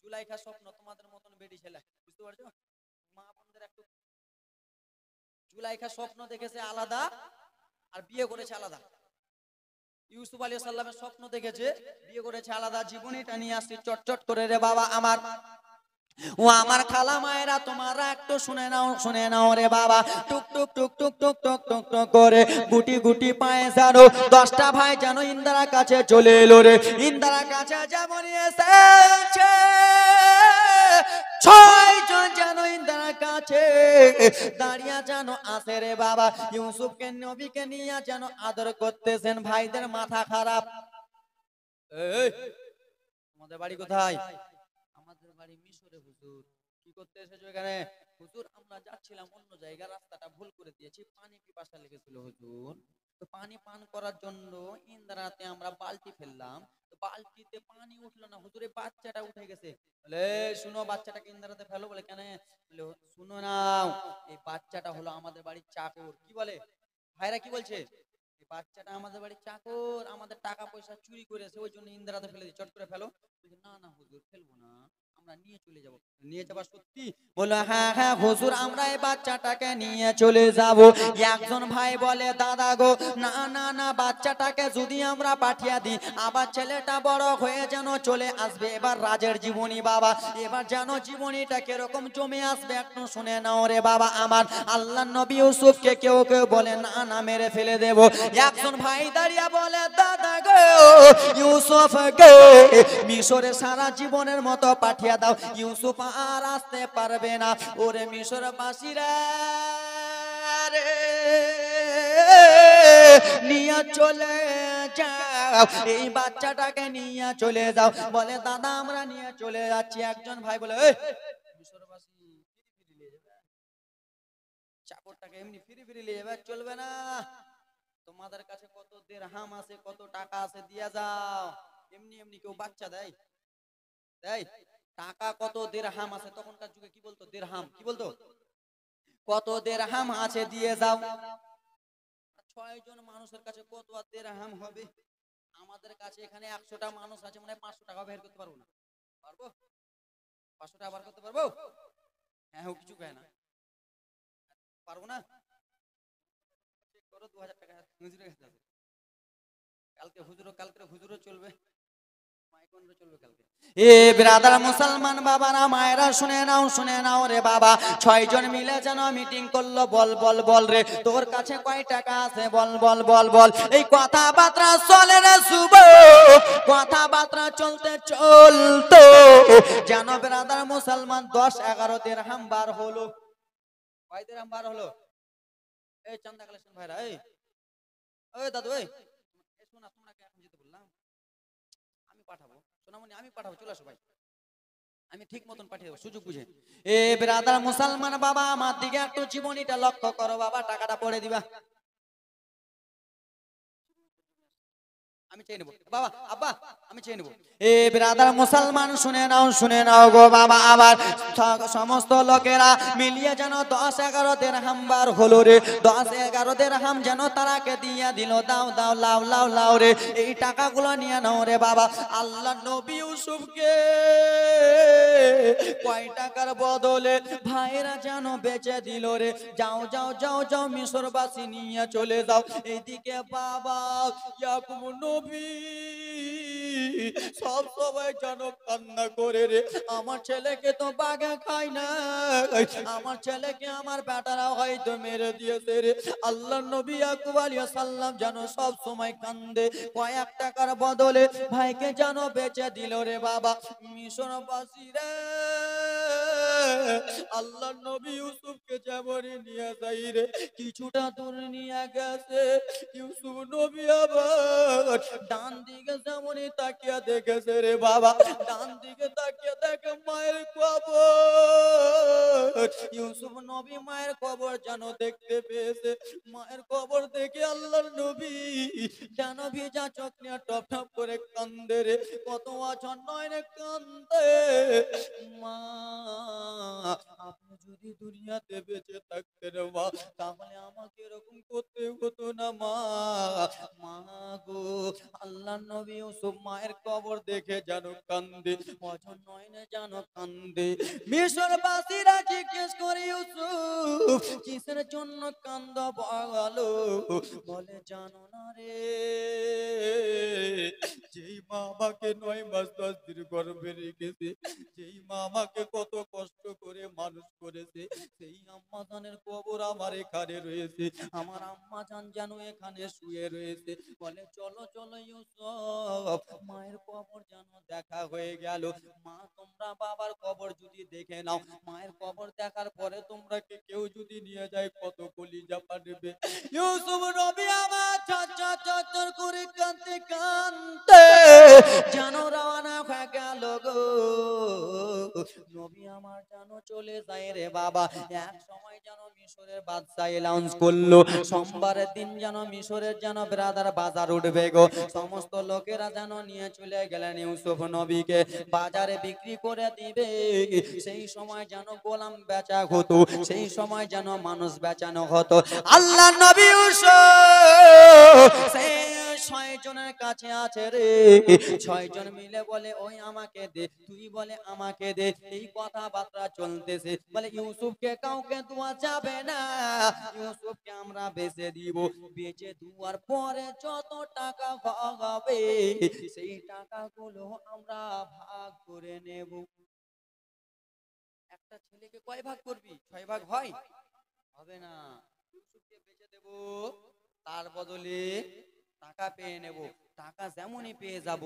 জুলাইখা স্বপ্ন তোমাদের মতন বেটি ছেলে, বুঝতে পারছো? মা বোনদের একটু, জুলাইখা স্বপ্ন দেখেছে আলাদা আর বিয়ে করেছে আলাদা, ইউসুফ আলাইহিস সালামের স্বপ্ন দেখেছে, বিয়ে করেছে আলাদা, জীবনীটা নিয়ে আসছি চটচট করে রে বাবা আমার। ও আমার খালা মায়েরা, তোমরা একটু শুনে নাও রে বাবা। টুক টুক টুক টুক টুক টুক টুক টুক করে গুটি গুটি পায়ে জানো 10টা ভাই যেন ইন্দিরার কাছে চলে এলো রে। ইন্দিরার কাছে যেমন এসেছে 6 জন যেন ইন্দিরার কাছে দাঁড়িয়ে যেন আসে রে বাবা। ইউসুফকে নবীকে নিয়ে যেন আদর করতেছেন। ভাইদের মাথা খারাপ। এই তোমাদের বাড়ি কোথায়? আমাদের বাড়ি মিশরে হুজুর। কি করতে এসেছো এখানে? হুজুর আমরা যাচ্ছিলাম অন্য জায়গায়, রাস্তাটা ভুল করে দিয়েছি, পানি পিপাসা লেগেছিল হুজুর। তো পানি পান করার জন্য ইন্দিরাতে আমরা বালতি ফেললাম, তো বালতিতে পানি উঠলো না হুজুর, এই বাচ্চাটা উঠে গেছে। বলে শুনো বাচ্চাটাকে ইন্দিরাতে ফেলো। বলে কেন? বলে শুনো নাও, এই বাচ্চাটা হলো আমাদের বাড়ির চাকর। কি বলে ভাইরা, কি বলছে? এই বাচ্চাটা আমাদের বাড়ির চাকর, আমাদের টাকা পয়সা চুরি করেছে, ওই জন্য ইন্দিরাতে ফেলে দিই, চট করে ফেলো। না না হুজুর ফেলবো না, আমরা নিয়ে চলে যাব। নিয়ে যাবা সত্যি? বলো হ্যাঁ হ্যাঁ হুজুর আমরা এই বাচ্চাটাকে নিয়ে চলে যাব। একজন ভাই বলে দাদা গো, না না না, বাচ্চাটাকে যদি আমরা পাঠিয়ে দিই আবার ছেলেটা বড় হয়ে যেন চলে আসবে এবার রাজের জীবনী বাবা, এবার যেন জীবনীটা কিরকম জমে আসবে একটু শুনে নাও রে বাবা আমার। আল্লাহ নবী ইউসুফকে কেউ কেউ বলে না না মেরে ফেলে দেব। একজন ভাই দাঁড়িয়ে বলে দাদা গো, ইউসুফ গে মিশরে সারা জীবনের মতো পাঠিয়ে দাও, ইউসুফ আর আসতে পারবে না। ওরে মিশর বাসীরা রে, নিয়ে চলে যাও, এই বাচ্চাটাকে নিয়ে চলে যাও। বলে দাদা আমরা নিয়ে চলে যাচ্ছি। একজন ভাই বলে মিশরবাসী চাকরটাকে এমনি ফিরি ফিরি নিয়ে যাবে, চলবে না। তোমাদের কাছে কত দিরহাম আছে, কত টাকা আছে, দিয়ে যাও। এমনি এমনি কেউ বাচ্চা দেয়? দেয়? টাকা কত দিরহাম আছে, তখনকার যুগে কি বলতো? দিরহাম। কি বলতো? কত দিরহাম আছে, দিয়ে যাও। 6 জন মানুষের কাছে কত আর দিরহাম হবে? আমাদের কাছে এখানে 100টা মানুষ আছে, মানে 500 টাকা বের করতে পারবো না। পারবো? 500 টাকা বার করতে পারবো? হ্যাঁ কিছু কয় না, পারবো না। চেক করো 2000 টাকা হুজুরের কাছে আছে। কালকে হুজুরও চলবে, এ ব্রাদার মুসলমান বাবারা মায়েরা শুনে নাও রে বাবা। 6 জন মিলে যেন মিটিং করলো। বল বল বল রে, তোর কাছে কয় টাকা আছে? বল বল বল বল। এই কথাবার্তা চলে রে শুভ, কথাবার্তা চলতে চলতো যেন ব্রাদার মুসলমান 10-11 দিরহাম বার হলো। কয় দিরহাম বার হলো? এই চান্দা কালেকশন ভাইরা, এই দাদু, এই শোনা, তোমরা কি এখন যেতে বললাম? আমি পাঠাবো সোনামণি, আমি পাঠাবো, চলে আসো ভাই, আমি ঠিক মতন পাঠিয়ে দেবো সুযোগ বুঝে। এ ব্রাদার মুসলমান বাবা আমার দিকে একটু জীবনীটা লক্ষ্য করো বাবা, টাকাটা পড়ে দিবা। আমি চেয়ে নেবো বাবা, আব্বা আমি চেয়ে নেবো। এ ব্রাদার মুসলমান শুনে নাও গো বাবা। আবার সমস্ত লোকেরা মিলিয়ে যেন 10-11 দিরহাম বার হলো রে। 10-11 দিরহাম যেন তারাকে দিয়ে দিল। দাও দাও, লাও লাও লাও রে, এই টাকাগুলো নিয়ে নাও রে বাবা। আল্লাহ নবী ইউসুফকে কয় টাকার বদলে ভাইরা যেন বেচে দিল রে। যাও যাও যাও যাও, মিশরবাসী নিয়ে চলে যাও। এইদিকে বাবা ইয়াকুব নবী সব সবাই যেন কান্না করে রে, আমার ছেলেকে তো বাঘে খায় না, আমার ছেলেকে আমার বেটারা হয়তো মেরে দিয়েছে রে। আল্লাহ নবী ইয়াকুব আলাইহিস সালাম যেন সব সময় কান্দে। কয়েক টাকার বদলে ভাইকে যেন বেচে দিল রে বাবা। মিশরবাসী রে আল্লাহ নবী ইউসুফকে যেমনই নিয়ে যাই রে, কিছুটা দূর নিয়ে গেছে ইউসুফ নবী আবার ডান দিকে যেমনই তাকিয়ে দেখেছে রে বাবা, ডান দিকে তাকিয়ে দেখে মায়ের কবর। ইউসুফ নবী মায়ের কবর যেন দেখতে পেয়েছে। মায়ের কবর দেখে আল্লাহর নবী যেন ভিজা চোখ নিয়ে টপ টপ করে কান্দে রে। কত বছর নয় রে কান্দে, মা আপনি যদি দুনিয়াতে বেঁচে থাকতেন মা, তাহলে আমাকে এরকম করতে হতো না মা। মা গো, আল্লাহ নবী ইউসুফ মায়ের কবর দেখে যেন কান্দে, বছর নয় না যেন কান্দে। মিশরবাসীরা জিজ্ঞেস করে ইউসুফ কিসের জন্য কান্দ বলো? বলে জানো না রে, যেই মা আমাকে 9 মাস 10 দিন গর্ভে রেখেছে, যেই মা আমাকে কত কষ্ট করে মানুষ করেছে, সেই আম্মা জানের কবর আমার এখানে রয়েছে। আমার আম্মা জান যেন এখানে শুয়ে রয়েছে। বলে চলো চলো ইউসুফ, মায়ের কবর যেন দেখা হয়ে গেল। মা তোমরা বাবার কবর যদি দেখে নাও, মায়ের কবর দেখার পরে তোমরা কেউ যদি নিয়ে যায় কত কলিজা ফাটবে। ইউসুফ নবী আমার ঝরঝর করে কাঁদতে কাঁদতে যেন রওনা হয়ে গেল গো। নবী আমার যেন চলে যায় রে বাবা। এক সময় যেন মিশরের বাদশা অ্যানাউন্স করলো সোমবারের দিন যেন মিশরের যেন ব্রাদার বাজার উঠবে গো। সমস্ত লোকেরা যেন নিয়ে চলে গেলেন ইউসুফ নবীকে, বাজারে বিক্রি করে দিবে। সেই সময় যেন গোলাম বেচা হতো, সেই সময় যেন মানুষ বেচানো হতো। আল্লাহ নবী ইউসুফ সেই 6 জনের কাছে আছে রে। 6 জন মিলে বলে ওই আমাকে দে, তুই বলে আমাকে দে, এই কথাবার্তা চলতেছে। বলে ইউসুফকে কাউকে দেওয়া যাবে না, ইউসুফকে আমরা বেচে দিব। বেচে দেওয়ার পরে যত টাকা হবে সেই টাকাগুলো আমরা ভাগ করে নেব। একটা ছেলেকে কয় ভাগ করবি? 6 ভাগ হয়? হবে না। ইউসুফকে বেচে দেব, তার বদলে টাকা পেয়ে নেব। টাকা যেমনই পেয়ে যাব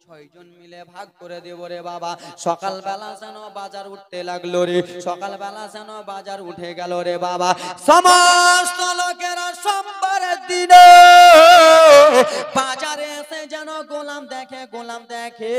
6 জন মিলে ভাগ করে দেব রে বাবা। সকালবেলা যেন বাজার উঠতে লাগলো রে, সকালবেলা যেন বাজার উঠে গেল রে বাবা। সমস্ত লোকেরা সোমবারের দিনে বাজারে এসে যেন গোলাম দেখে, গোলাম দেখে।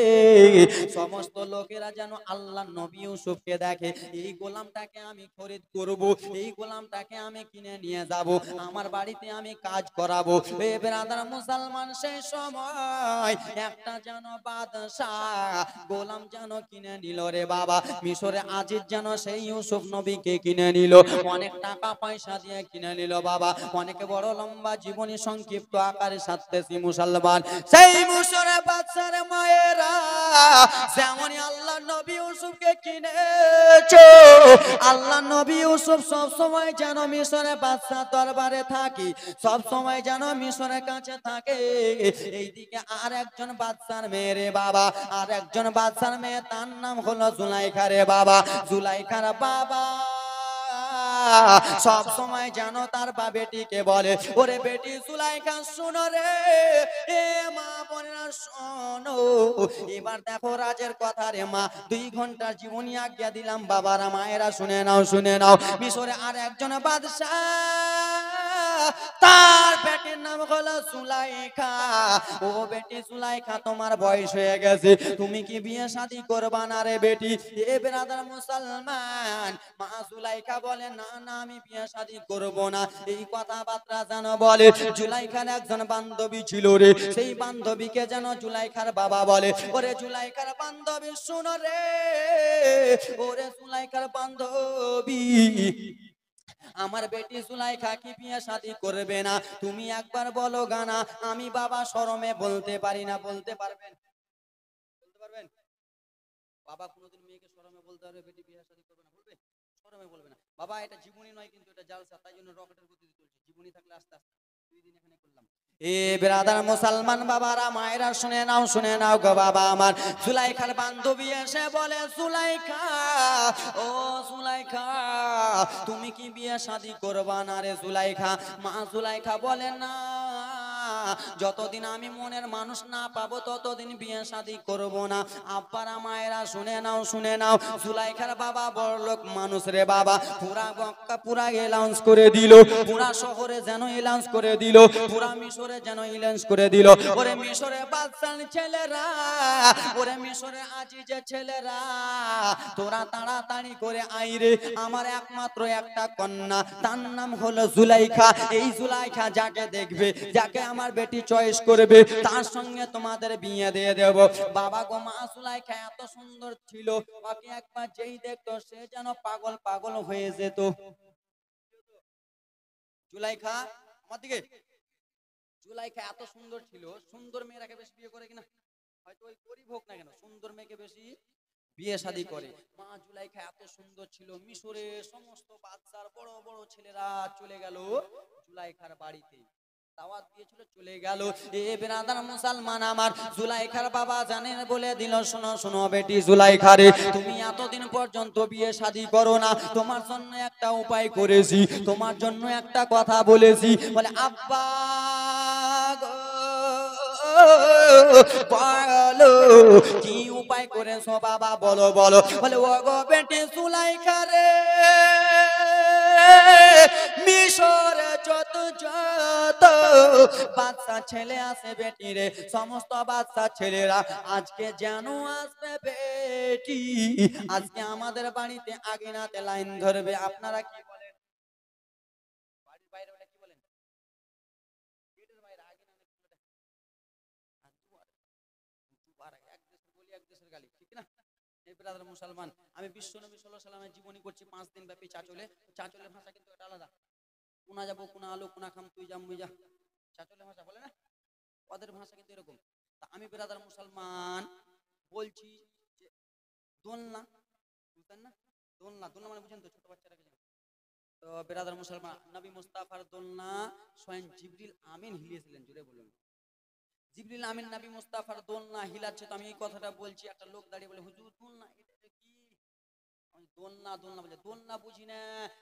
সমস্ত লোকেরা যেন আল্লাহ নবী ইউসুফকে দেখে, এই গোলামটাকে আমি খরিদ করব, এই গোলামটাকে আমি কিনে নিয়ে যাব, আমার বাড়িতে আমি কাজ করাবো। এ ব্রাদার মুসলমান, সেই সময় একটা যেন বাদশাহ গোলাম যেন কিনে নিল রে বাবা। মিশরে আজিজ যেন সেই ইউসুফ নবীকে কিনে নিল, অনেক টাকা পয়সা দিয়ে কিনে নিল বাবা। অনেকে বড় লম্বা জীবনী সংক্ষিপ্ত আকারে সাথেছি মুসলমান, সেই মিশরে বাদশার মায়েরা যেমন আল্লাহ নবী ইউসুফকে কিনেছে, আল্লাহ নবী ইউসুফ সব সময় যেন মিশরে বাদশার দরবারে থাকি, সব সময় যেন মিশরের কাছে থাকে। এইদিকে আর একজন বাদশার মেয়ে রে বাবা, আর একজন বাদশার মেয়ে, তার নাম হলো জুলাইখা রে বাবা। জুলাইখার বাবা সব সময় জানো তার বা বেটিকে বলে, ওরে বেটি জুলাইখা শোনো রে, এ মা বোনেরা শোনো, এবার দেখো রাজের কথা রে মা। 2 ঘন্টার জীবনী আজ্ঞা দিলাম বাবারা মায়েরা শুনে নাও, শুনে নাও। মিশরে আর একজন বাদশা, তার বেটির নাম হলো জুলাইখা। ও বেটি জুলাইখা, তোমার বয়স হয়ে গেছে, তুমি কি বিয়ে শাদী করবা না রে বেটি? এ ব্রাদার মুসলমান, মা জুলাইখা বলে না না, আমি বিয়ে শাদী করব না। এই কথাবার্তা যেন বলে। জুলাইখার একজন বান্ধবী ছিল রে, সেই বান্ধবীকে যেন জুলাইখার বাবা বলে, ওরে জুলাইখার বান্ধবী শোনো রে, ওরে জুলাইখার বান্ধবী, আমার বেটি জুলাইখা কি বিয়ে শাদী করবে না? তুমি একবার বলো গানা, আমি বাবা শরমে বলতে পারি না। বলতে পারবেন? বলতে পারবেন? বাবা কোনোদিন মেয়েকে শরমে বলতে পারবে বেটি বিয়ে শাদী করবে না? বলবে? শরমে বলবে না বাবা। এটা জীবনী নয় কিন্তু, এটা জালসা, তাই জন্য রকেটের গতিতে চলছে। জীবনী থাকলে আস্তে আস্তে 2 দিন এখানে করলাম। এ ব্রাদার মুসলমান বাবারা মায়েরা শুনে নাও, শুনে নাও গো বাবা আমার। জুলাইখার বান্ধবী এসে বলে, জুলাইখা, ও জুলাইখা, তুমি কি বিয়ে শাদী করবা না রে জুলাইখা? মা জুলাইখা বলে না, যতদিন আমি মনের মানুষ না পাবো ততদিন বিয়ে শাদী করব না। আব্বারা মায়েরা শুনে নাও, শুনে নাও। জুলাইখার বাবা বড়লোক মানুষ রে বাবা, পুরা মক্কা পুরা এলাউন্স করে দিল, পুরা শহরে যেন এলাউন্স করে দিল, পুরা মিশরে যেন এলাউন্স করে দিল, ওরে মিশরে বাদশার ছেলেরা, ওরে মিশরে আজিজের ছেলেরা, তোরা তাড়াতাড়ি করে আইরে, আমার একমাত্র একটা কন্যা, তার নাম হলো জুলাইখা। এই জুলাইখা যাকে দেখবে, যাকে আমার বেটি চয়েস করবে, তার সঙ্গে তোমাদের বিয়ে দিয়ে দেব। বাবা গো, মা জুলাইখা এত সুন্দর ছিল, ওকে একবার যেই দেখতো সে যেন পাগল পাগল হয়ে যেত। জুলাইখা আমার দিকে, জুলাইখা এত সুন্দর ছিল, সুন্দর মেয়েরাকে বেশি বিয়ে করে কিনা? হয়তো ওই গরিব হোক না কেন, সুন্দর মেয়েকে বেশি বিয়ে শাদী করে। মা জুলাইখা এত সুন্দর ছিল, মিশরের সমস্ত বাদশার বড় বড় ছেলেরা চলে গেল জুলাইখার বাড়িতে। দাওয়াত দিয়েছিল চলে গেল। এ বিরাদার মুসলমান আমার, জুলাইখার বাবা জানেন বলে দিল, শোনো শোনো বেটি জুলাইখা রে, তুমি এতদিন পর্যন্ত বিয়ে শাদী করো না, তোমার জন্য একটা উপায় করেছি, তোমার জন্য একটা কথা বলেছি। বলে আব্বা গো বলো কি উপায় করেছো বাবা, বলো বলো। বলে ও গো বেটি জুলাইখা রে, মিশরে যত যত বাচ্চা ছেলে আছে বেটি রে, সমস্ত বাচ্চা ছেলেরা আজকে যেন আসবে বেটি, আজকে আমাদের বাড়িতে আগুনাতে লাইন ধরবে। আপনারা কি বলেন? বাড়ির বাইরে ওটা কি বলেন? গেটের বাইরে আগুনাতে এক দেশের বলি এক দেশের গালি, ঠিক না? এই ব্রাদার মুসলমান, আমি বিশ্বনবী সাল্লাল্লাহু আলাইহি সাল্লামের জীবনী করছি 5 দিন ব্যাপী চাচলে। চাচলের ভাষা কিন্তু এটা আলাদা। কোনা যাবো, কোনা আলো, কোনা খাম, তুই যাম মুই যা, চাচলের ভাষা বলে না, ওদের ভাষা কিন্তু এরকম। তা আমি ব্রাদার মুসলমান বলছি যে দোলনা, বুঝতেন না? দোলনা, দোলনা মানে বুঝেন তো, ছোট বাচ্চারা কি জানে। তো ব্রাদার মুসলমান, নবী মুস্তাফার দোলনা স্বয়ং জিবরিল আমিন হিলিয়েছিলেন, জুড়ে বলুন। জিবরিল আমিন নবী মুস্তাফার দোলনা হিলাচ্ছে। তো আমি এই কথাটা বলছি, একটা লোক দাঁড়িয়ে বলে হুজুর দোলনা এটা কি? আমি দোলনা দোলনা বলে দোলনা বুঝি না,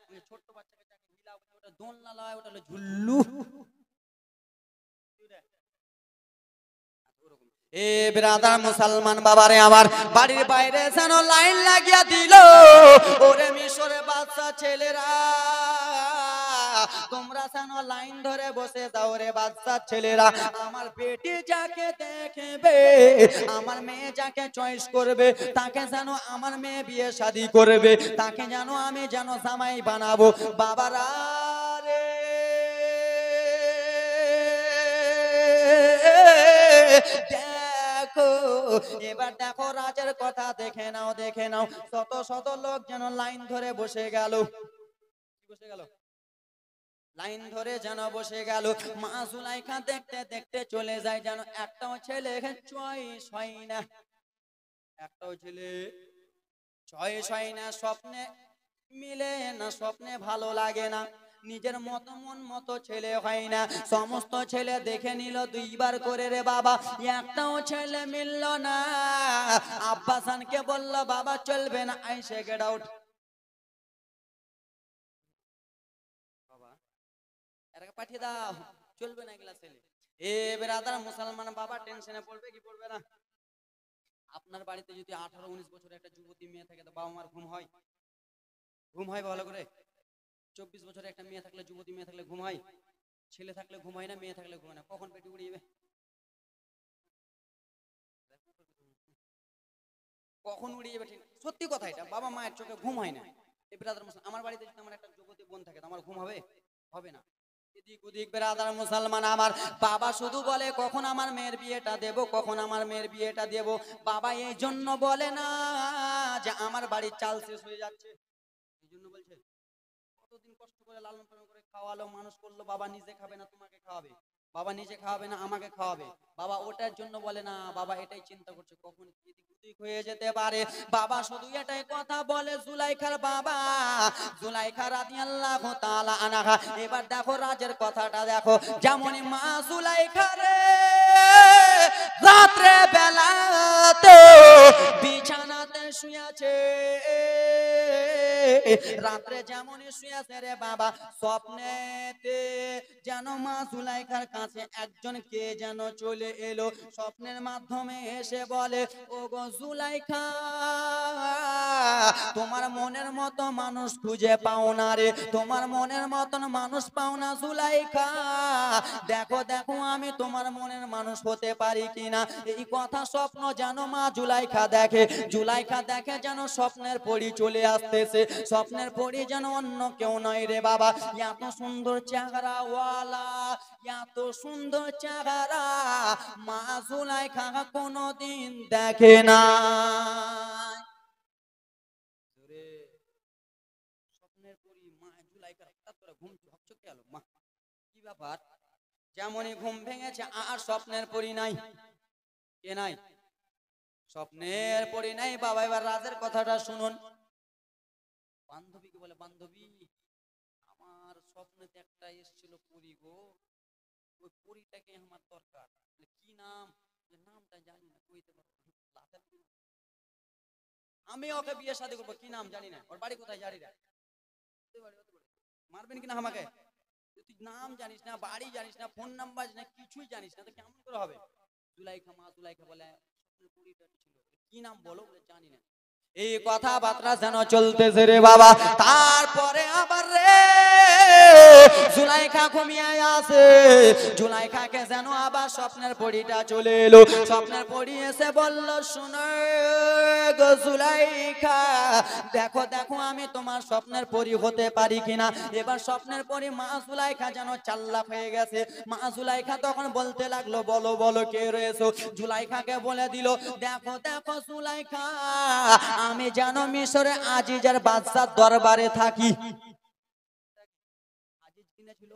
আমি ছোট্ট বাচ্চাকে যাকে হিলা বলে ওটা দোলনা লয়, ওটা হলো ঝুল্লু। এ ব্রাদার মুসলমান বাবারে আমার, বাড়ির বাইরে যেন লাইন লাগিয়া দিল, ওরে মিশরে বাচ্চা ছেলেরা তোমরা যেন লাইন ধরে বসে যাও রে বাচ্চা ছেলেরা, আমার বেটি যাকে দেখবে, আমার মেয়ে যাকে চয়েস করবে, তাকে যেন আমার মেয়ে বিয়ে শাদী করবে, তাকে যেন আমি যেন জামাই বানাবো। বাবারা রে, দেখো এবার দেখো রাজের কথা দেখে নাও, দেখে নাও, শত শত লোক যেন লাইন ধরে বসে গেল, বসে গেল, লাইন ধরে যেন বসে গেল। মা জুলাইখা দেখতে দেখতে চলে যায়, যেন একটাও ছেলে চয়েস হয় না, একটাও ছেলে চয়েস হয় না, স্বপ্নে মিলে না, স্বপ্নে ভালো লাগে না, নিজের মতো মন মতো ছেলে হয় না। সমস্ত ছেলে দেখে নিল দুইবার করে রে বাবা, একটাও ছেলে মিলল না। আব্বাসানকে বলল বাবা চলবে না, আইসে গেট আউট। বাবা এটাকে পাঠিয়ে দাও, চলবে না এগুলা ছেলে। এ বেরাদার মুসলমান বাবা টেনশনে পড়বে কি পড়বে না? আপনার বাড়িতে যদি 18-19 বছরের একটা যুবতী মেয়ে থাকে, তো বাবা মার ঘুম হয়? ঘুম হয় ভালো করে? 24 বছরের একটা মেয়ে থাকলে, যুবতী মেয়ে থাকলে ঘুম হয়? ছেলে থাকলে ঘুম হয় না, মেয়ে থাকলে ঘুম হয় না, কখন পেটে উড়িয়ে কখন উড়িয়ে যাবে, ঠিক সত্যি কথা এটা, বাবা মায়ের চোখে ঘুম হয় না। এই ব্রাদার মুসলমান, আমার বাড়িতে যদি আমার একটা যুবতী বোন থাকে, আমার ঘুম হবে? হবে না। এদিক ওদিক ব্রাদার মুসলমান আমার, বাবা শুধু বলে কখন আমার মেয়ের বিয়েটা দেব, কখন আমার মেয়ের বিয়েটা দেব। বাবা এই জন্য বলে না যে আমার বাড়ির চাল শেষ হয়ে যাচ্ছে, এই জন্য বলছে কতদিন কষ্ট করে লালন পালন করে খাওয়ালো, মানুষ করলো, বাবা নিজে খাবে না তোমাকে খাওয়াবে, বাবা নিজে খাওয়াবে না আমাকে খাওয়াবে, বাবা ওটার জন্য বলে না, বাবা এটাই চিন্তা করছে কখন এদিক ওদিক হয়ে যেতে পারে। বাবা শুধু এটাই কথা বলে। জুলাইখার বাবা, জুলাইখা রাদিয়াল্লাহু তাআলা আনহা, এবার দেখো রাজের কথাটা দেখো, যেমনই মা জুলাইখা রে রাত্রে বেলাতে বিছানাতে শুয়েছে, রাত্রে যেমনই শুয়েছে রে বাবা, স্বপ্নেতে যেন মা জুলাইখার কাছে একজন কে যেন চলে এলো, স্বপ্নের মাধ্যমে এসে বলে ও গো জুলাইখা, তোমার মনের মতো মানুষ খুঁজে পাও না রে, তোমার মনের মতন মানুষ পাও না জুলাইখা, দেখো দেখো আমি তোমার মনের মানুষ হতে পারি কিনা। এই কথা স্বপ্ন যেন মা জুলাইখা দেখে, জুলাইখা দেখে যেন স্বপ্নের পরি চলে আসতেছে, স্বপ্নের পরি যেন অন্য কেউ নয় রে বাবা, এত সুন্দর চেহারা ওয়ালা, এত সুন্দর চেহারা মা জুলাইখা কোনোদিন দেখে না। স্বপ্নের পরি মা জুলাইখার হঠাৎ করে ঘুম হকচকে গেল, মা কি ব্যাপার? যেমনই ঘুম ভেঙেছে আর স্বপ্নের পরি নাই, কে নাই? স্বপ্নের পরি নাই বাবা। এবার রাজের কথাটা শুনুন। বান্ধবীকে বলে বান্ধবী, আমার স্বপ্নেতে একটা এসেছিল পরি গো, ওই পরিটাকে আমার দরকার। কি নাম? নামটা জানি না, কইতে পারবো। আমি ওকে বিয়ে শাদী করবো, কি নাম জানি না, ওর বাড়ি কোথায় জানি না। মারবেন কিনা আমাকে? তুই নাম জানিস না, বাড়ি জানিস না, ফোন নাম্বার জানিস না, কিছুই জানিস না, তো কেমন করে হবে? জুলাইখা, মা জুলাইখা বলে কি নাম বলো? বলে জানি না। এই কথাবার্তা যেন চলতেছে রে বাবা। তারপরে আবার রে জুলাইখা ঘুমিয়ে আছে। জুলাইখাকে যেন আবার স্বপ্নের পরীটা চলে এলো। স্বপ্নের পরী এসে বলল, শুনো গো জুলাইখা, দেখো দেখো আমি তোমার স্বপ্নের পরী হতে পারি কিনা। এবার স্বপ্নের পরী মা জুলাইখা যেন চাল্লাক হয়ে গেছে। মা জুলাইখা তখন বলতে লাগলো, বলো বলো কে রয়েছো? জুলাইখাকে বলে দিল, দেখো দেখো জুলাইখা, আমি যেন মিশরে আজিজের বাদশার দরবারে থাকি। আজিজ কিনা ছিল?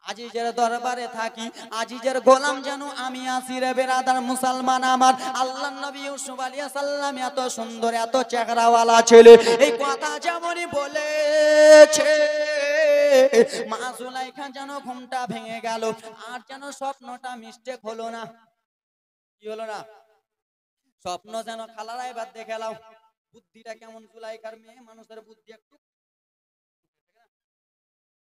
আজিজের দরবারে থাকি, আজিজের গোলাম যেন আমি আছি রে বেরাদার মুসলমান আমার। আল্লাহর নবী ইউসুফ আলাইহিস সালাম এত সুন্দর, এত চেহারাওয়ালা ছেলে, এই কথা যেমনই বলেছে মা জুলাইখা যেন ঘুমটা ভেঙে গেল। আর যেন স্বপ্নটা মিস্টেক হলো না। কি হলো না? স্বপ্ন যেন খালারা এবার দেখে লাও। বুদ্ধিটা কেমন জুলাইখার মেয়ে, মানুষের বুদ্ধি একটু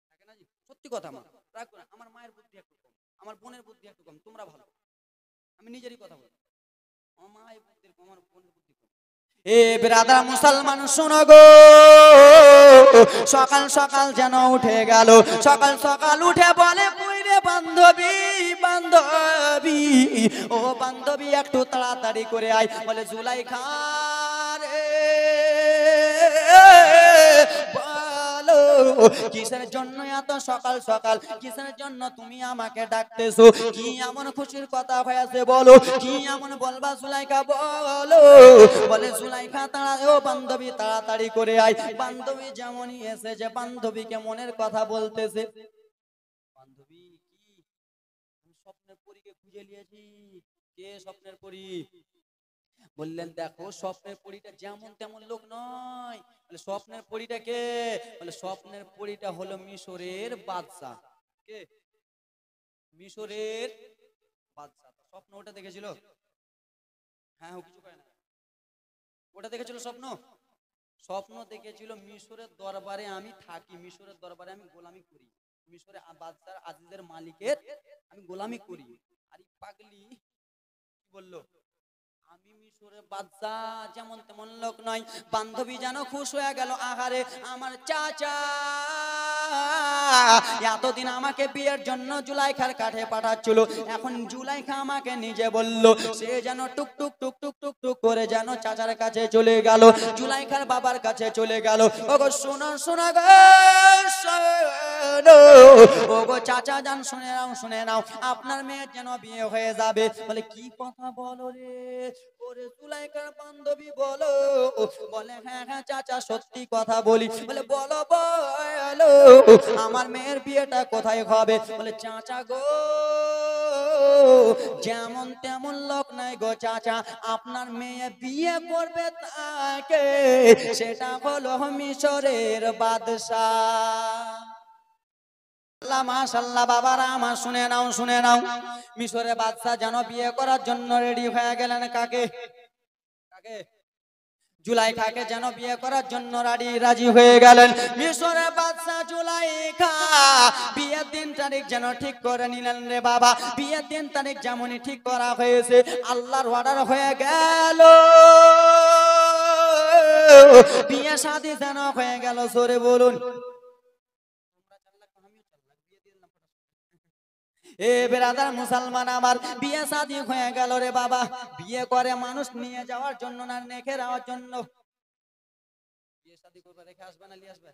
থাকে না জি? সত্যি কথা মা, রাগ করে আমার মায়ের বুদ্ধি একটু কম, আমার বোনের বুদ্ধি একটু কম, তোমরা ভালো, আমি নিজেরই কথা বলি। আমার মায়ের বুদ্ধি কম, আমার বোনের বুদ্ধি কম। এ ব্রাদার মুসলমান শোনো গো, সকাল সকাল যেন উঠে গেল। সকাল সকাল উঠে বলে, কই রে বান্ধবী, বান্ধবী, ও বান্ধবী একটু তাড়াতাড়ি করে আয়। বলে জুলাইখা রে বলো, কিসের জন্য এত সকাল সকাল, কিসের জন্য তুমি আমাকে ডাকতেছো? কি এমন খুশির কথা হয়েছে বলো, কি এমন বলবা জুলাইখা বলো। বলে জুলাইখা ও বান্ধবী তাড়াতাড়ি করে আয়। বান্ধবী যেমনই এসেছে, বান্ধবীকে মনের কথা বলতেছে। বান্ধবী কি? আমি স্বপ্নের পরীকে খুঁজে নিয়েছি। কে স্বপ্নের পরী? বললেন, দেখো স্বপ্নের পরীটা যেমন তেমন লোক নয়। বলে স্বপ্নের পরীটা কে? বলে স্বপ্নের পরীটা হলো মিশরের বাদশা। কে? মিশরের বাদশা। স্বপ্ন ওটা দেখেছিল? হ্যাঁ, ও কিছু করে না, ওটা দেখেছিল স্বপ্ন। স্বপ্ন দেখেছিল মিশরের দরবারে আমি থাকি, মিশরের দরবারে আমি গোলামি করি, মিশরের বাদশার আজিজের মালিকের আমি গোলামি করি। আর এই পাগলি কি বললো, আমি মিশরের বাদশা, যেমন তেমন লোক নয়। বান্ধবী যেন খুশ হয়ে গেল, আহারে আমার চাচা এতদিন আমাকে বিয়ের জন্য জুলাইখার কাঠে পাঠাচ্ছিল, এখন জুলাইখা আমাকে নিজে বলল। সে যেন টুক টুক টুক টুক টুক টুক করে যেন চাচার কাছে চলে গেল, জুলাইখার বাবার কাছে চলে গেল। ওগো শোনো শোনো গো, শোনো ওগো চাচা যান, শুনে নাও শুনে নাও, আপনার মেয়ের যেন বিয়ে হয়ে যাবে। বলে কি কথা বলো রে? ওরে জুলাইখার বান্ধবী বলো। বলে হ্যাঁ হ্যাঁ চাচা সত্যি কথা বলি। বলে বলো বলো, আমার মেয়ের বিয়েটা কোথায় হবে? বলে চাচা গো, যেমন তেমন লোক নাই গো চাচা, আপনার মেয়ে বিয়ে করবে তাকে, সেটা হলো মিশরের বাদশা। মাশাআল্লাহ বাবারা আমার শুনে নাও শুনে নাও, মিশরের বাদশা যেন বিয়ে করার জন্য রেডি হয়ে গেলেন। কাকে? কাকে? জুলাইখাকে যেন বিয়ে করার জন্য রাজি হয়ে গেলেন মিশরের বাদশা। জুলাইখা বিয়ের দিন তারিখ যেন ঠিক করে নিলেন রে বাবা। বিয়ের দিন তারিখ যেমনই ঠিক করা হয়েছে, আল্লাহর অর্ডার হয়ে গেল, বিয়ে শাদী যেন হয়ে গেল। জোরে বলুন। এ বেরাদার মুসলমান আমার, বিয়ে শাদী হয়ে গেল রে বাবা। বিয়ে করে মানুষ নিয়ে যাওয়ার জন্য না রেখে যাওয়ার জন্য? বিয়ে শাদী করবে, রেখে আসবে না নিয়ে আসবে?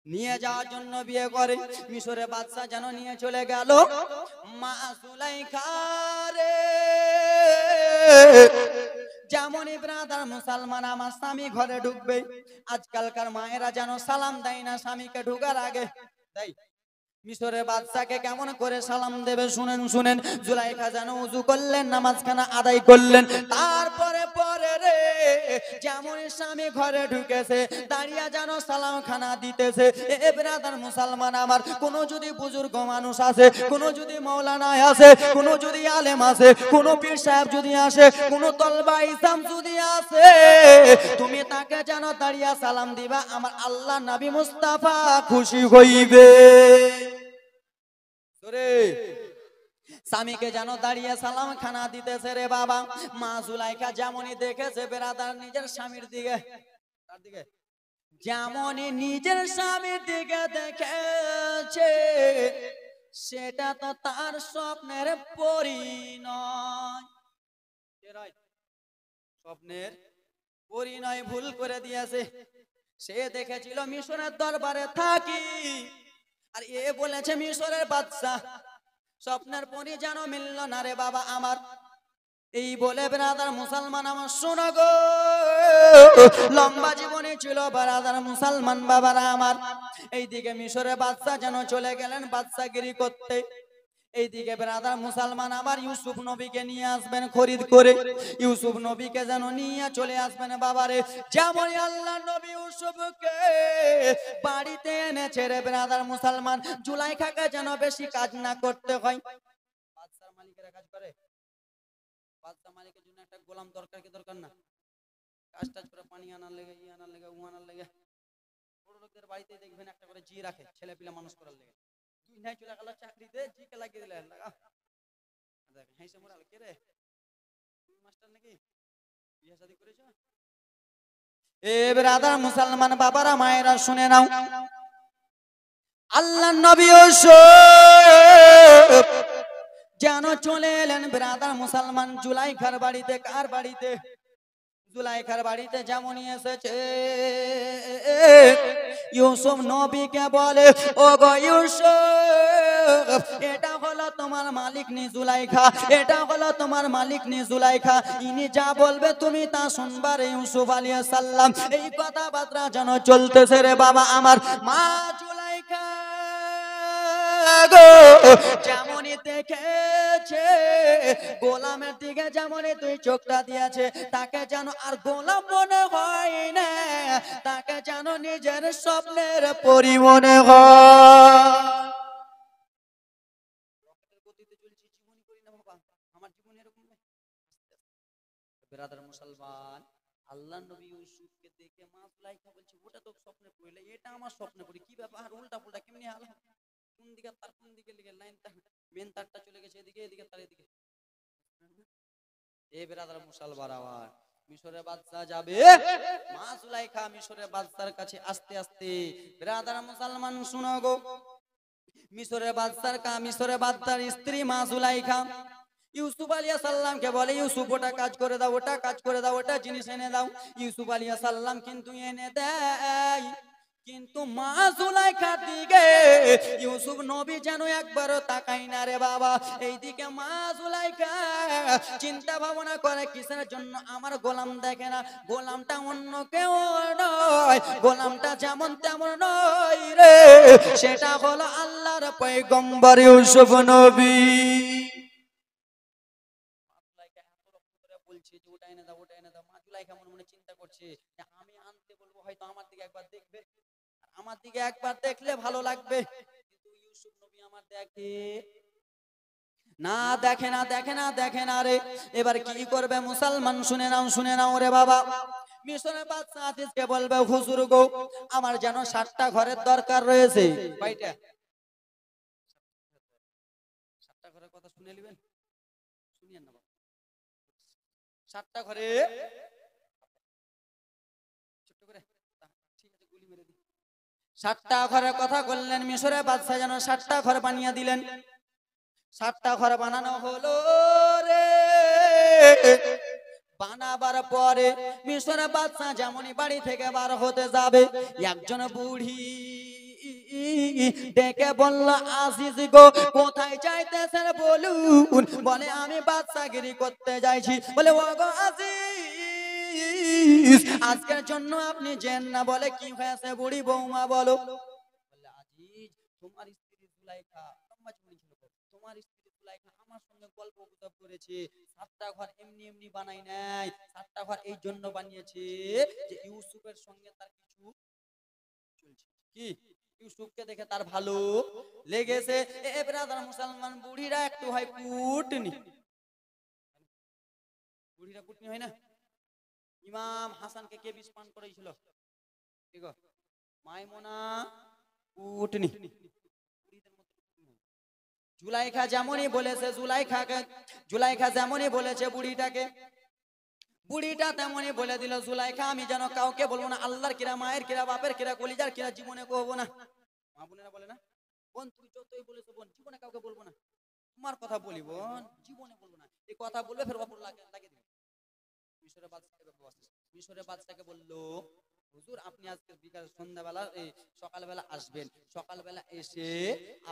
নিয়ে যাওয়ার জন্য বিয়ে করে। মিশরের বাদশা যেন নিয়ে চলে গেল। মা জুলাইখা রে যেমনই ব্রাদার মুসলমান আমার স্বামী ঘরে ঢুকবে, আজকালকার মায়েরা যেন সালাম দেয় না স্বামীকে ঢুকার আগে। দেয়? মিশরের বাদশাকে কেমন করে সালাম দেবে শুনেন শুনেন। জুলাইখা যেন উযু করলেন, নামাজখানা আদায় করলেন, তারপরে পরে রে যেমন স্বামী ঘরে ঢুকেছে দাঁড়িয়ে যেন সালাম খানা দিতেছে। এ ব্রাদার মুসলমান আমার, কোন যদি বুজুর্গ মানুষ আছে, কোন যদি মৌলানা আছে, কোন যদি আলেম আছে, কোন পীর সাহেব যদি আসে, কোন তলবা ইসলাম যদি আছে, তুমি তাকে যেন দাঁড়িয়ে সালাম দিবা, আমার আল্লাহ নবী মুস্তাফা খুশি হইবে। স্বামীকে যেন দাঁড়িয়ে সালাম খানা দিতেছে রে বাবা। মা জুলাইখা যেমনই দেখেছে বেরাদার নিজের স্বামীর দিকে, তার দিকে যেমনই নিজের স্বামীর দিকে দেখেছে, সেটা তো তার স্বপ্নের পরিণয়, স্বপ্নের পরিণয় ভুল করে দিয়েছে। সে দেখেছিল মিশরের দরবারে থাকি, আর এ বলেছে মিশরের বাদশা। স্বপ্নের পরি যেন মিলল না রে বাবা আমার। এই বলে ব্রাদার মুসলমান আমার শোনো গো, লম্বা জীবনে ছিল ব্রাদার মুসলমান বাবারা আমার। এইদিকে মিশরের বাদশা যেন চলে গেলেন বাদশাগিরি করতে। এইদিকে ব্রাদার মুসলমান আবার ইউসুফ নবীকে নিয়ে আসবেন খরিদ করে। ইউসুফ নবীকে যেন নিয়ে চলে আসবেন বাবারে। যেমন আল্লাহ নবী ইউসুফকে বাড়িতে এনেছে রে ব্রাদার মুসলমান, জুলাইখাকে যেন বেশি কাজ না করতে হয়। বাদশার মালিকেরা কাজ করে, বাদশা মালিকের জন্য একটা গোলাম দরকার কি দরকার না? কাজ টাজ করে পানি আনার লেগে, ই আনার লেগে, উ আনার লেগে। বড় লোকদের বাড়িতে দেখবেন একটা করে জি রাখে ছেলে পিলা মানুষ করার লেগে। দুই নাই চলে গেল চাকরিতে, জিকে লাগিয়ে দিলেন, দেখ হেসে মোড়াল কে রে, তুমি মাস্টার নাকি, বিয়ে শাদী করেছো? এ ব্রাদার মুসলমান বাবারা মায়েরা শুনে নাও, আল্লাহ নবী ইউসুফ যেন চলে এলেন ব্রাদার মুসলমান জুলাইখার বাড়িতে। কার বাড়িতে? জুলাইখার বাড়িতে যেমনই এসেছে ইউসুফ নবীকে বলে, ও গো ইউসুফ, এটা হলো তোমার মালিক নি জুলাইখা, এটা হলো তোমার মালিক নি জুলাইখা, ইনি যা বলবে তুমি তা শুনবার। ইউসুফ আলাইহিস সালাম এই কথাবার্তা যেন চলতেছে রে বাবা আমার। মা জুলাইখা যেমনই দেখেছে গোলামের দিকে, যেমনই তুই চোখটা দিয়েছে, তাকে যেন আর গোলাম মনে হয় না, তাকে যেন নিজের স্বপ্নের পরি মনে হয়। আমার জীবন এরকম ব্রাদার মুসলমান, আল্লাহ নবী ইউসুফকে দেখে মা জুলাইখা বলছে, ওটা তো স্বপ্নে পড়লে, এটা আমার স্বপ্নে পড়ি, কি ব্যাপার উল্টা পুল্টা কেমনি হাল, কোন দিকে তার, কোন দিকে লিখে লাইনটা, মেন তারটা চলে গেছে এদিকে, এদিকে তার এদিকে। এ ব্রাদার মুসলমান, আবার মিশরের বাদশা যাবে, মা জুলাইখা মিশরের বাদশার কাছে আস্তে আস্তে। ব্রাদার মুসলমান শুনো গো, মিশরের বাদশার মিশরের বাদশার স্ত্রী মা জুলাইখা ইউসুফ আলাইহিস সালামকে বলে, ইউসুফ ওটা কাজ করে দাও, ওটা কাজ করে দাও, ওটা জিনিস এনে দাও। ইউসুফ আলাইহিস সালাম কিন্তু এনে দেয়, কিন্তু মা জুলাইখার দিকে ইউসুফ নবী যেন একবারও তাকাই না রে বাবা। এইদিকে মা জুলাইখা চিন্তা ভাবনা করে, কিসের জন্য আমার গোলাম দেখে না, গোলামটা অন্য কেউ নয়, গোলামটা যেমন তেমন নয় রে, সেটা হলো আল্লাহর পয়গম্বর ইউসুফ নবী। বলছে যে ওটা এনে দাও, ওটা এনে দাও। মা জুলাইখা মনে মনে চিন্তা করছে যে আমি আনতে বলবো, হয়তো আমার দিকে একবার দেখবে, আমার দিকে একবার দেখলে ভালো লাগবে, কিন্তু ইউসুফ নবী আমার দেখে না, দেখে না, দেখে না, দেখে না রে। এবার কি করবে মুসলমান শুনে নাও, শুনে নাও রে বাবা। মিশরের বাদশা আজিজকে বলবে, হুজুর গো, আমার যেন 7টা ঘরের দরকার রয়েছে। কয়টা? 7টা ঘরের কথা শুনে নেবেন, শুনিয়েন না বাবা। 7টা ঘরে ছোট্ট করে, ঠিক আছে গুলি মেরে দিই। 7টা ঘরের কথা বললেন মিশরের বাদশা, যেন 7টা ঘর বানিয়ে দিলেন। 7টা ঘর বানানো হলো রে। বানাবার পরে মিশরের বাদশা যেমনই বাড়ি থেকে বার হতে যাবে, একজন বুড়ি ডেকে বলল, আজিজ গো, কোথায় যাইতেছেন বলুন। বলে, আমি বাদশাগিরি করতে যাইছি। বলে, ও গো আজিজ, আজকের জন্য আপনি যেন না। বলে, কি হয়েছে বুড়ি বৌমা বলো। বলে, আজিজ, তোমার স্ত্রী জুলাইখা লম্বা জীবনী ছিল গো। তোমার স্ত্রী জুলাইখা আমার সঙ্গে গল্প গুজব করেছে, 7টা ঘর এমনি এমনি বানাই নাই, 7টা ঘর এই জন্য বানিয়েছে যে ইউসুফের সঙ্গে তার কিছু চলছে। কি ইউসুফকে দেখে তার ভালো লেগেছে। এ ব্রাদার মুসলমান, বুড়িরা একটু হয় কুটনি, বুড়িরা কুটনি হয় না? ইমাম হাসানকে কে বিষ পান করেছিল? কি গো? মাইমুনা কুটনি। জুলাইখা যেমনই বলেছে, জুলাইখা যেমনই বলেছে বুড়িটাকে, বুড়িটা তেমনই বলে দিল জুলাইখা আমি যেন কাউকে বলবো না, আল্লাহর কিরা, মায়ের কিরা, বাপের কিরা, কলিজার কিরা, জীবনে কহবো না। মা বোনেরা বলে না, বোন তুমি যতই বলেছো বোন, জীবনে কাউকে বলবো না, তোমার কথা বলি বোন, জীবনে বলবো না। এই কথা বলবে ফের অপর লাগিয়ে দিবে। মিশরের বাদশাকে বললো, হুজুর আপনি আজকে বিকাল সন্ধ্যাবেলা এই সকালবেলা আসবেন, সকালবেলা এসে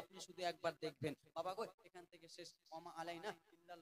আপনি শুধু একবার দেখবেন। বাবা গো এখান থেকে শেষ, ওমা আলাইনা ইল্লাল